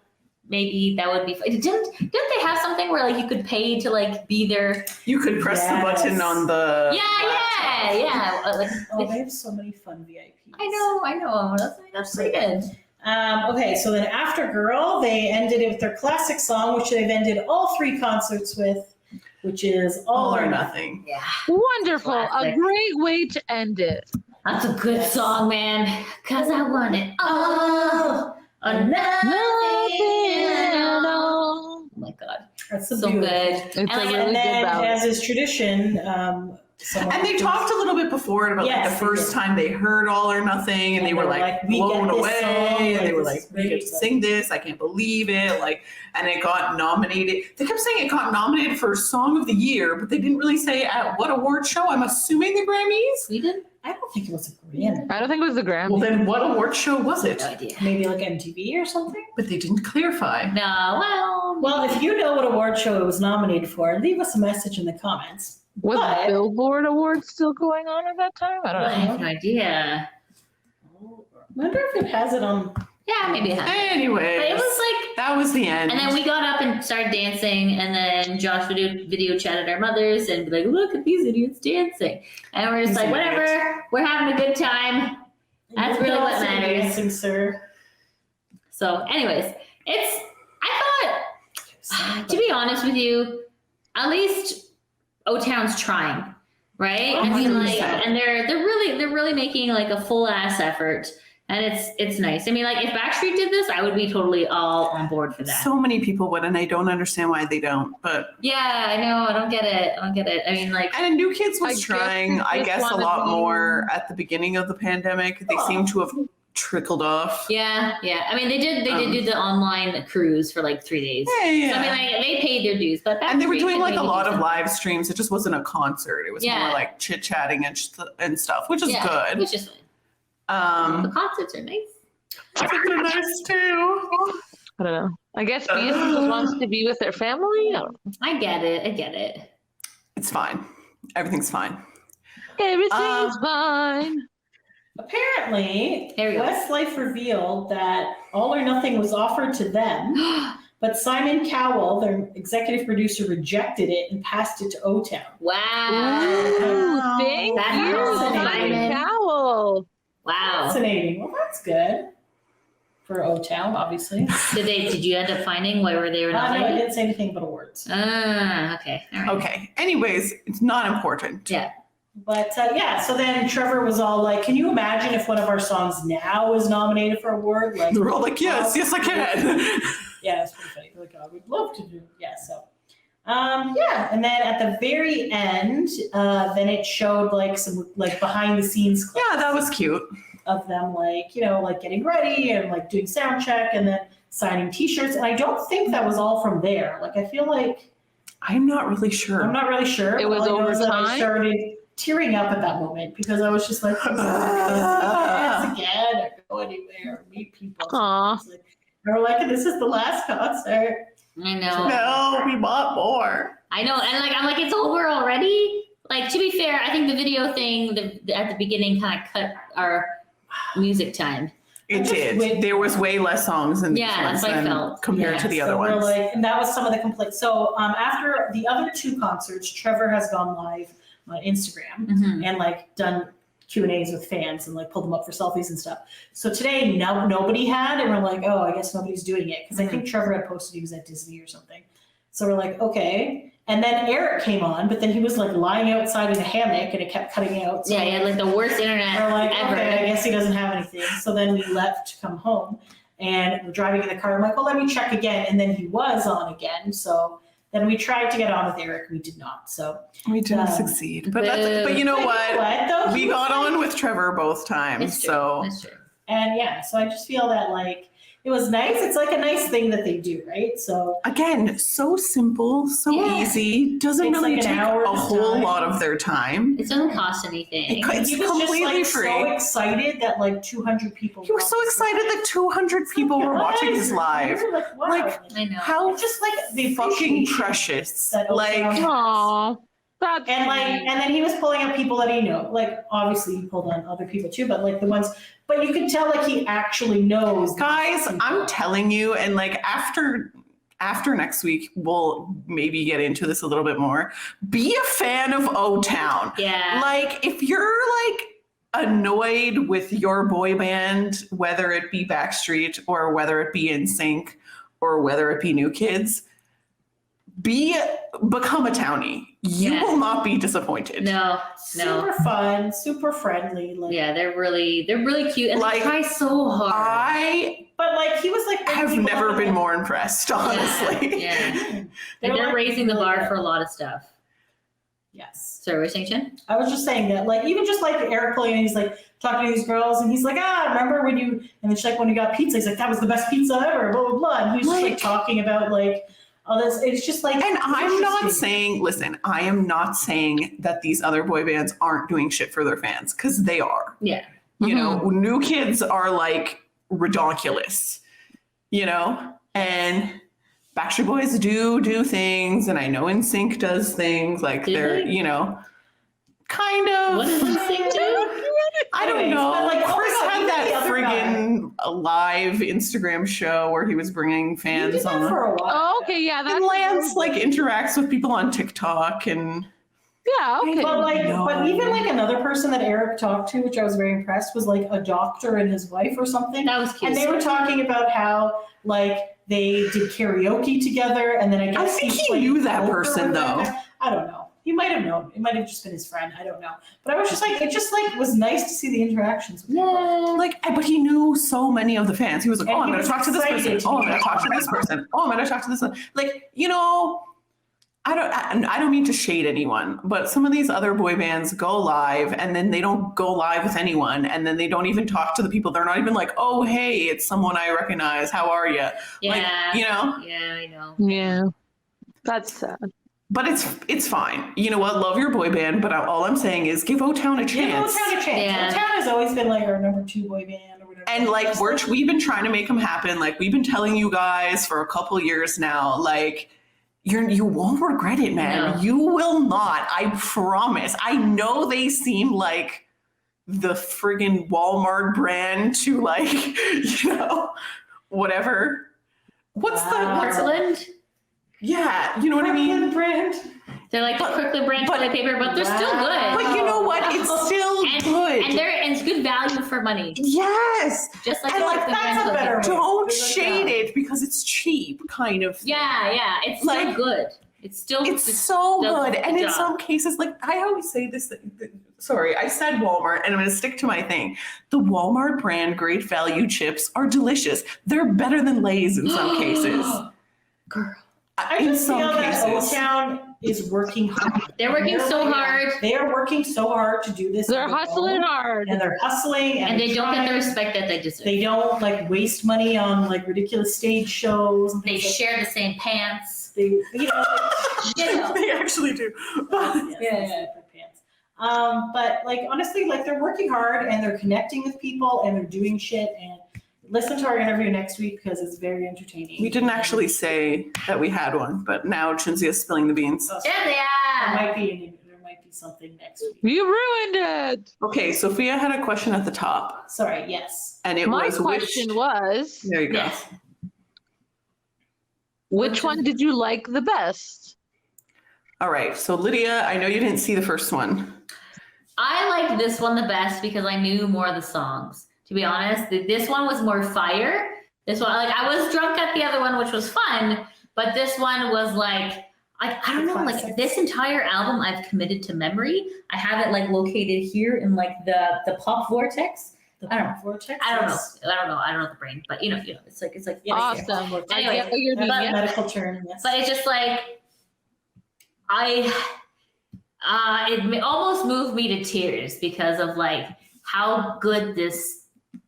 maybe that would be. Didn't they have something where like you could pay to like be there? You could press Yes. the button on the. Yeah. Like, Oh, they have so many fun VIPs. I know. That's pretty good. Okay, so then after Girl, they ended it with their classic song, which they've ended all 3 concerts with, which is All or Nothing. Yeah, Wonderful. Classic. A great way to end it. that's a good song, man. Cause I want it all or nothing. Nothing. Oh my god, That's the so beautiful. good. It's And a like, really And good then, ballad. as is tradition, someone- And they talked a little bit before about like Yes, the first they did. time they heard All or Nothing, and they were like "We get blown this away. song, And they were this like, is "We get great." to sing this! I can't believe it!" Like, and it got nominated. They kept saying it got nominated for Song of the Year, but they didn't really say at what award show. I'm assuming the Grammys. we did I don't think it was a Grammy. I don't think it was the Grammy. Well, then what award show was it? no idea. Maybe like MTV or something? But they didn't clarify. No, well, Well, if you know what award show it was nominated for, leave us a message in the comments. Was But- the Billboard Awards still going on at that time? I don't I know. have no idea. Wonder if it has it on. Yeah, maybe it happened. Anyway, But it was like, that was the end. and then we got up and started dancing, and then Josh video chatted our mothers and be like, look at these idiots dancing. And we're just These like, idiots. whatever, we're having a good time. That's really what matters. Dancing, sir. So, anyways, I thought, to be honest with you, at least O-Town's trying, right? I mean, like, 100%. and they're really making like a full ass effort, and it's nice. I mean, like, if Backstreet did this, I would be totally all on board for that. So many people would, and I don't understand why they don't. But Yeah, I know. I don't get it. I mean, like, and New Kids I was guess trying, they I just guess, a wanna lot be- more at the beginning of the pandemic. They seem to have trickled off. yeah. I mean, they did do the online cruise for like 3 days. Yeah. So I mean, like, they paid their dues, but And they were Backstreet doing can like a maybe lot do of some- live streams. It just wasn't a concert. It was Yeah. more like chit chatting and stuff, which is yeah, good. which is fine. The The concerts are nice. concerts are nice too. I don't know. I guess Beatrice wants to be with their family. I don't know. I get it. It's fine. Everything's fine. Everything's fine. Apparently, There we go. Westlife revealed that All or Nothing was offered to them, But Simon Cowell, their executive producer, rejected it and passed it to O-Town. Wow. Ooh, thank That's you, awesome. Simon Cowell. Wow. Fascinating. Well, that's good for O-Town, obviously. Did you end up finding why were they were No, I nominated? didn't say anything but awards. Okay. All right. Okay. Anyways, it's not important. Yeah. But so then Trevor was all like, can you imagine if one of our songs now was nominated for an award? Like, We're all like, yes, I can. yeah, it's pretty funny. Like, I would love to do. Yeah, so. And then at the very end, then it showed like some like behind the scenes clips Yeah, that was cute. of them like, like getting ready and like doing sound check and then signing t-shirts. And I don't think that was all from there. Like, I feel like, I'm not really sure. I'm not really sure. It was All I know over is that I time? started tearing up at that moment because I was just like, dance again or go anywhere or meet people. Aw. They were like, this is the last concert. I know. No, we want more. I know. And like, I'm like, it's over already. Like, to be fair, I think the video thing at the beginning kind of cut our music time. It Just did. wait. There was way less songs in these Yeah, ones that's what I than felt. compared to the other so we're ones. like, and that was some of the complaints. So after the other two concerts, Trevor has gone live on Instagram Mhm. and like done Q&As with fans and like pulled them up for selfies and stuff. So today nobody had, and we're like, oh, I guess nobody's doing it. Because I think Trevor had posted he was at Disney or something. So we're like, okay. And then Eric came on, but then he was like lying outside in a hammock and it kept cutting out. So Yeah, he had like the worst internet we're like, ever. okay, I guess he doesn't have anything. So then we left to come home and we're driving in the car. I'm like, well, let me check again. And then he was on again. So then we tried to get on with Eric. We did not. So We didn't Um, succeed. But you know what? though? We He was got like- on with Trevor both times. It's true. So That's true. And yeah, so I just feel that like it was nice. It's like a nice thing that they do, right? So again, so simple, so Yeah. easy. Doesn't Takes really like an take hour a of whole time. lot of their time. It doesn't cost anything. It's he was completely just like free. so excited that like 200 people. He was so excited that 200 people were watching his live. We were like, wow. Like, I know. How It's just like the fucking appreciation precious. that Like, Oaktown- Aw, that's And like, sweet. and then he was pulling up people that he knew. Like, obviously, he pulled on other people too, but like the ones. But you can tell like he actually knows. these guys, people. I'm telling you, and like after next week, we'll maybe get into this a little bit more. Be a fan of O-Town. Yeah. Like, if you're like annoyed with your boy band, whether it be Backstreet or whether it be NSYNC or whether it be New Kids, become a townie. You Yeah. will not be disappointed. No. super fun, super friendly. Like, Yeah, they're really cute and Like, they try so hard. I but like he was like. have people never on, been like- more impressed, honestly. Yeah. They And were, they're like, raising the really bar good. for a lot of stuff. Yes. Sorry, what are you saying, Jen? I was just saying that, like, even just like Eric playing, he's like talking to these girls, and he's like, remember when you, and then she's like, when you got pizza, he's like, that was the best pizza ever, blah, blah, blah. And he was just like Like- talking about like all this. It's just like, And I'm not interesting. saying, listen, I am not saying that these other boy bands aren't doing shit for their fans, because they are. Yeah. You know, New Kids are like ridiculous, you know, and Backstreet Boys do things, and I know NSYNC does things, like Do they're, they? you know, kind of. What does NSYNC do? I don't Anyways, know. but, like, oh my Chris God, had even that the other friggin' live Instagram show where he was bringing He fans did that on. for a while. Oh, okay, yeah, that's And Lance like interacts with people on TikTok, and yeah, okay. But like, No. but even like another person that Eric talked to, which I was very impressed, was like a doctor and his wife or something. That was cute. And they were talking about how like they did karaoke together, and then I guess think he played knew that poker person, with them. though. I don't know. He might have known. It might have just been his friend. I don't know. But I was just like, it just like was nice to see the interactions. With people. Yeah. like, but he knew so many of the fans. He was like, And "Oh, I'm he going to was talk to this excited person. to Oh, I'm be going to talk to this person. Oh, I'm going to talk to this one." Like, you know, I don't mean to shade anyone, but some of these other boy bands go live and then they don't go live with anyone, and then they don't even talk to the people. They're not even like, "Oh, hey, it's someone I recognize. How are you?" Yeah. Like, you know. Yeah, I know. Yeah, that's sad. But it's fine. You know what? Love your boy band, but all I'm saying is give O-Town a Give chance. O-Town a chance. Yeah. O-Town has always been like our number 2 boy band or whatever. And like Just we've been trying to make them happen. Like we've been telling you guys for a couple years now. Like you won't regret it, man. No. You will not. I promise. I know they seem like the friggin' Walmart brand to like, you know, whatever. what's Wow. the Kirkland. yeah, you know what I mean? Brand. They're like the Kirkland brand toilet paper, but they're still Wow. good. But you know what? It's still good. And it's good value for money. Yes. Just like And the like, Kirkland that's brand a toilet better paper. way. Don't Like shade that. it because it's cheap, kind of. Yeah, it's still Like, good. It's still It's so does good. the And in job. some cases, like I always say this, sorry, I said Walmart and I'm going to stick to my thing. The Walmart brand great value chips are delicious. They're better than Lay's in some cases. Girl. I In just some feel that cases. O-Town is working hard. They're working so hard. They are working so hard to do this. They're on their hustling own, hard. and they're hustling, And they don't get the trying. respect that they deserve. They don't like waste money on like ridiculous stage shows. And They things like share the same pants. They, you know, You know. They actually do. yes, Yeah. different pants. But like honestly, like they're working hard and they're connecting with people and they're doing shit. And listen to our interview next week because it's very entertaining. We didn't actually say that we had one, but now Chinzia's spilling the beans. So Yeah, there they might be something next week. You ruined it. Okay, Sophia had a question at the top, Sorry. Yes. and it My was question which. was, There you go. Yes. which one did you like the best? All right, so Lydia, I know you didn't see the first one. I liked this one the best because I knew more of the songs. To be honest, this one was more fire. This one, like I was drunk at the other one, which was fun, but this one was like I don't know, like Classic. this entire album I've committed to memory. I have it like located here in like the pop vortex. The I don't know. vortex. I don't know. yes. I don't know the brain, but you know, it's like Yes, Awesome. yes. I Anyway, get what you're That's doing. a medical term. Yes. but it's just like it almost moved me to tears because of like how good this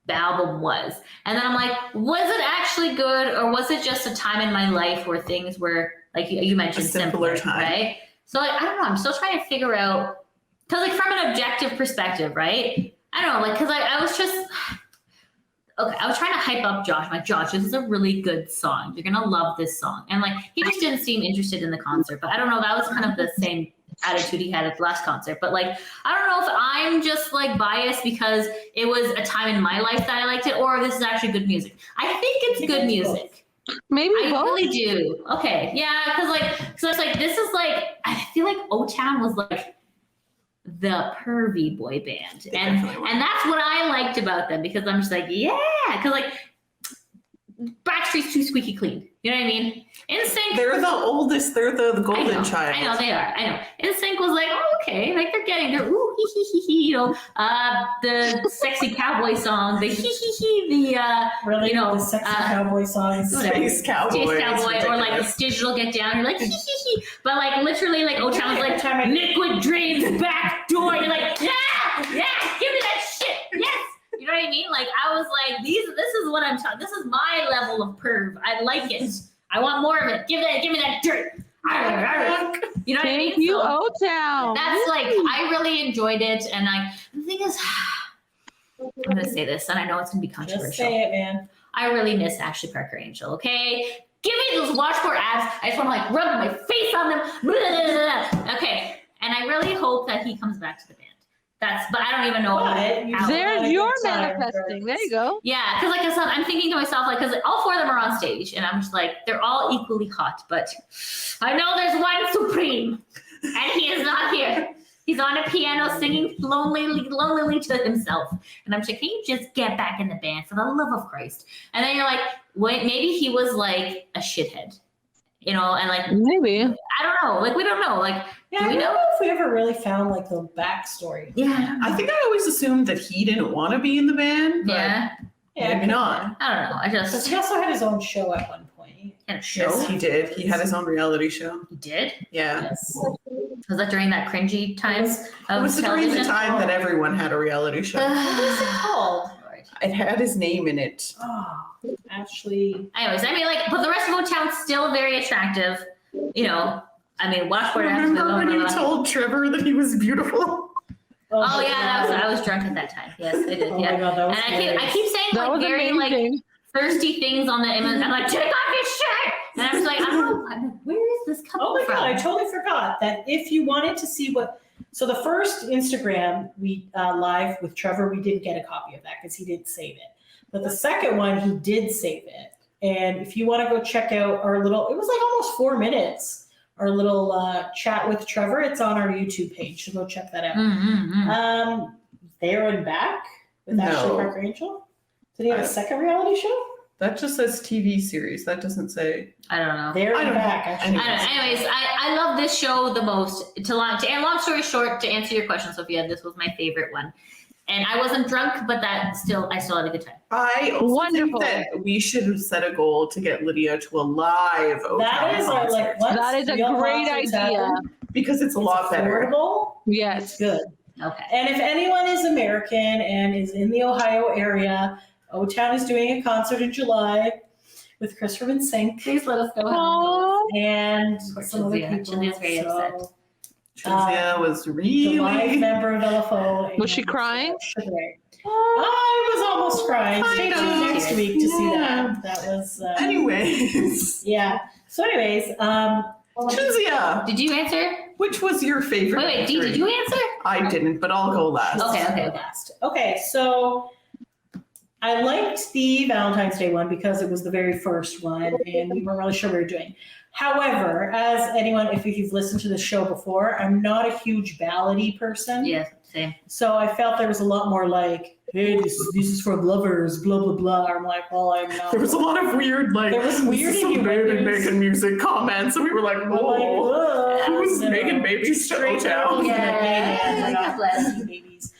album was. And then I'm like, was it actually good or was it just a time in my life where things were like you mentioned A simpler simpler, time. right? So like I don't know, I'm still trying to figure out because like from an objective perspective, right? I don't know, like because I was just okay, I was trying to hype up Josh. I'm like, Josh, this is a really good song. You're gonna love this song. And like he just didn't seem interested in the concert. But I don't know, that was kind of the same attitude he had at the last concert. But like I don't know if I'm just like biased because it was a time in my life that I liked it, or if this is actually good music. I think it's think good it's music. Maybe I both. really do. Okay, yeah, because like so it's like this is like I feel like O-Town was like the pervy boy band, They and definitely were. that's what I liked about them because I'm just like yeah, because like Backstreet's too squeaky clean. You know what I mean? NSYNC. They're the oldest. They're the golden I know, child. I know they are. I know. NSYNC was like, oh, okay, like they're getting their ooh hee hee hee hee. You know, the sexy cowboy song, the hee hee hee, the really, you know, the sexy cowboy songs. whatever. Space Cowboy. Space is Cowboy or like ridiculous. Digital Get Down. You're like hee hee hee, but like literally like O-Town was like Time I- Liquid Dreams back door. You're like yeah, give me that shit. Yes. You know what I mean? Like I was like, this is what I'm talking. This is my level of perv. I like it. I want more of it. Give me that dirt. You know what I mean? Thank you, So O-Town. that's like I really enjoyed it, and like the thing is, I'm gonna say this, and I know it's gonna be Just controversial. say it, man. I really miss Ashley Parker Angel. Okay, give me those Washboard abs. I just want to like rub my face on them. Blah, blah, blah, blah. Okay, and I really hope that he comes back to the band. But I don't even know. But you how- still There's had a your good time, manifesting. There you girls. go. Yeah, because like I said, I'm thinking to myself, like, because all four of them are on stage, and I'm just like, they're all equally hot, but I know there's one supreme, and he is not here. He's on a piano singing lonely to himself, and I'm just like, can you just get back in the band for the love of Christ? And then you're like, wait, maybe he was like a shithead, you know, and like Maybe. I don't know, like we don't know, like Yeah, Do I we don't know? know if we ever really found like the backstory. yeah, I think I always assumed that he didn't want to be in the band. But yeah, Maybe not. I don't know, I Because just he also had his own show at one point. kind of Yes, show. he did. He had his own reality show. He did. Yeah. Yes. Was that during that cringy times It of was during television? the time that everyone had a reality show. What is it called? It had his name in it. Oh, Ashley. Anyways, I mean, like, but the rest of O-Town's still very attractive. You know, I mean, Washboard. Remember when you told Trevor that he was beautiful? Oh my yeah, God. I was drunk at that time. Yes, I did. Oh yeah. my God, that And was I hilarious. keep saying That like was very like amazing. thirsty things on the image. I'm like, take off your shirt. And I'm just like, I don't know, I'm like, where is this coming Oh my from? God, I totally forgot that if you wanted to see what, so the first Instagram we live with Trevor, we didn't get a copy of that because he didn't save it. But the second one, he did save it. And if you want to go check out our little, it was like almost 4 minutes, our little chat with Trevor. It's on our YouTube page, so go check that out. There and Back with Ashley No. Parker Angel. Did he have a second reality show? That just says TV series. That doesn't say. I don't know. There I and don't Back. know. Actually. I don't know. Anyways, I love this show the most. And long story short, to answer your question, Sophia, this was my favorite one. And I wasn't drunk, but I still had a good time. I also Wonderful. think that we should set a goal to get Lydia to a live O-Town That is concert like what? That is a great idea. because it's a lot better. Affordable. Yes. It's good. Okay. And if anyone is American and is in the Ohio area, O-Town is doing a concert in July with Christopher Vincent Please let us know how Oh, and Poor some other Chinzia. people. Chinzia's very upset. Chinzia was The live really. member of LFO. Was she crying? I was almost crying. Stay Kind tuned of. next week to see Yeah. that. That was Anyways, yeah. So, anyways, Chinzia, Did you answer? which was your favorite? Wait, Dee, entry? did you answer? I didn't, but I'll go last. Okay. last. Okay, so I liked the Valentine's Day one because it was the very first one, and we weren't really sure what we were doing. However, as anyone, if you've listened to the show before, I'm not a huge ballady person. Yes, same. So I felt there was a lot more like, hey, this is for lovers, blah, blah, blah. I'm like, well, I'm not. There was a lot of weird, like, There was weird some innuendos. Megan music comments, and we were like, I'm like, whoa. whoa. Who's No. Megan Babies to Straight O-Town? girls and a gay Yeah, man, we're not God bless. lesbian babies.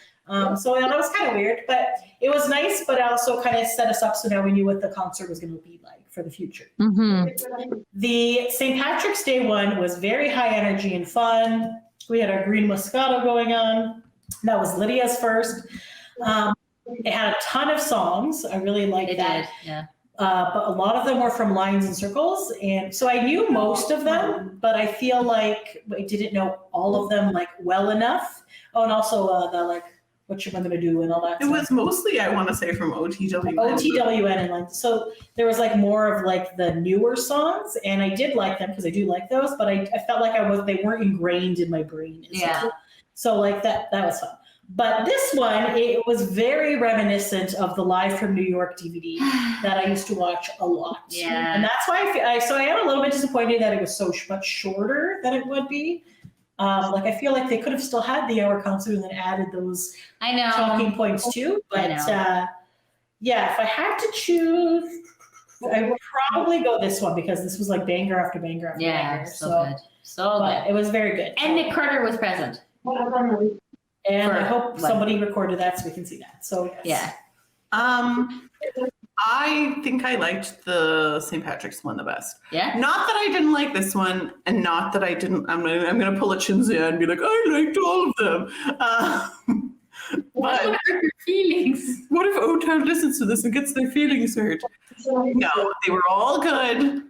So that was kind of weird, but it was nice, but also kind of set us up so now we knew what the concert was going to be like for the future. Mm-hmm. The St. Patrick's Day one was very high energy and fun. We had our Green Moscato going on. That was Lydia's first. It had a ton of songs. I really liked It that. did. Yeah. But a lot of them were from Lines and Circles. And so I knew most of them, but I feel like I didn't know all of them like well enough. Oh, and also the like, what you going to do and all that It stuff. was mostly, I want to say, from OTW. OTWN and like so there was like more of like the newer songs and I did like them because I do like those, but I felt like they weren't ingrained in my brain. Yeah. So like that was fun. But this one, it was very reminiscent of the Live from New York DVD that I used to watch a lot. Yeah. And that's why I am a little bit disappointed that it was so much shorter than it would be. Like I feel like they could have still had the hour concert and then added those I know. talking points too. But I yeah, if I had to choose, I would probably go this one because this was like banger after banger after Yeah, banger. so good. So But good. it was very good. And Nick Carter was present. And I for hope what? somebody recorded that so we can see that. So yes. Yeah. I think I liked the St. Patrick's one the best. Yeah. Not that I didn't like this one, and not that I didn't. I'm gonna pull a Chinzia and be like, I liked all of them. What But are your feelings? what if O-Town listens to this and gets their feelings hurt? No, they were all good.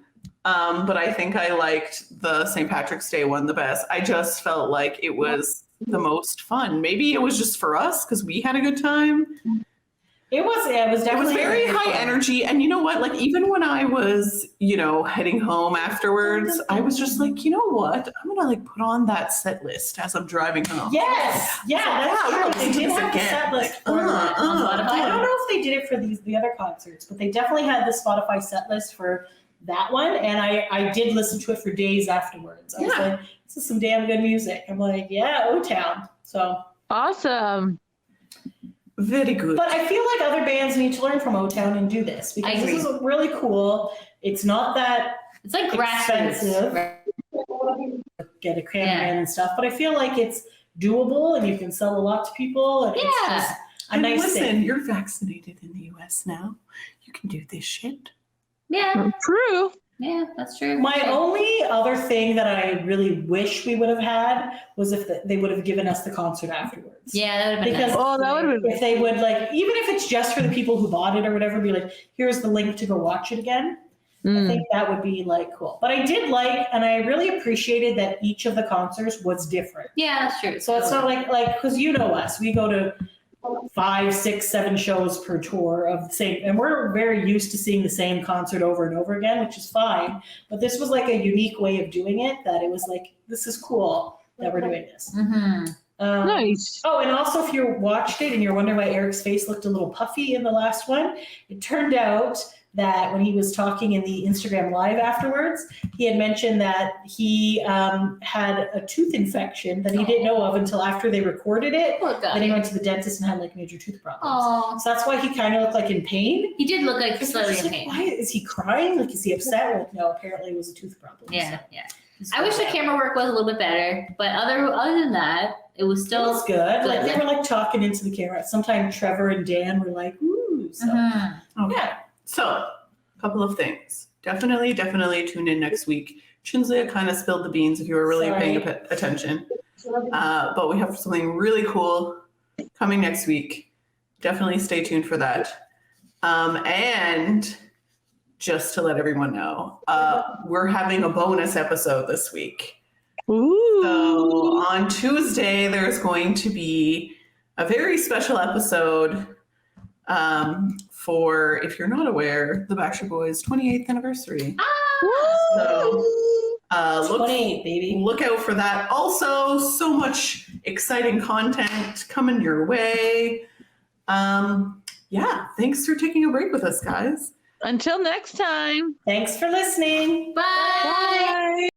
But I think I liked the St. Patrick's Day one the best. I just felt like it was the most fun. Maybe it was just for us because we had a good time. It was It was definitely very high fun. energy. And you know what? Like, even when I was, heading home afterwards, I was just like, you know what? I'm going to like put on that set list as I'm driving home. Yes, yeah, that's Yeah, true. let's They do did this have the again. set list for Like, that. on Spotify? I don't know if they did it for the other concerts, but they definitely had the Spotify set list for that one, and I did listen to it for days afterwards. I was Yeah. like, this is some damn good music. I'm like, yeah, O-Town. So, Awesome. Very good. but I feel like other bands need to learn from O-Town and do this I because this agree. is really cool. It's not that It's like Expensive. grassroots. get a cameraman and stuff, but I feel like it's doable and you can sell a lot to people, and it's Yeah. just a And nice listen, thing. you're vaccinated in the US now. You can do this shit. Yeah. True. Yeah, that's true. My only other thing that I really wish we would have had was if they would have given us the concert afterwards. Yeah, that would have been Because nice. Oh, that would have been. if they would like, even if it's just for the people who bought it or whatever, be like, here's the link to go watch it again. I Mm. think that would be like cool. But I did like, and I really appreciated that each of the concerts was different. Yeah, that's true. So it's not like because you know us, we go to 5, 6, 7 shows per tour of the same, and we're very used to seeing the same concert over and over again, which is fine. But this was like a unique way of doing it that it was like, this is cool that we're doing this. Mm-hmm. Nice. Oh, and also if you watched it and you're wondering why Eric's face looked a little puffy in the last one, it turned out that when he was talking in the Instagram live afterwards, he had mentioned that he had a tooth infection that he didn't know of until after they recorded it. Poor Then he guy. went to the dentist and had like major tooth problems. Oh, So that's why he kind of looked like in pain. he did look like Because slightly it's in like, pain. why is he crying? Like, is he upset? Like, no, apparently it was a tooth problem. Yeah, So yeah. he's I wish the good. camera work was a little bit better, but other than that, it was It still. was good. Like they were like talking into the camera. Sometimes Trevor and Dan were like, "Ooh." So Mhm. yeah, So, a couple of things. Definitely tune in next week. Chinzia kind of spilled the beans if you were really paying attention. But we have something really cool coming next week. Definitely stay tuned for that. And just to let everyone know, we're having a bonus episode this week. Ooh. So on Tuesday, there's going to be a very special episode for, if you're not aware, the Backstreet Boys 28th anniversary. So look 28, baby. look out for that. Also, so much exciting content coming your way. Yeah, thanks for taking a break with us, guys. Until next time. Thanks for listening. Bye. Bye.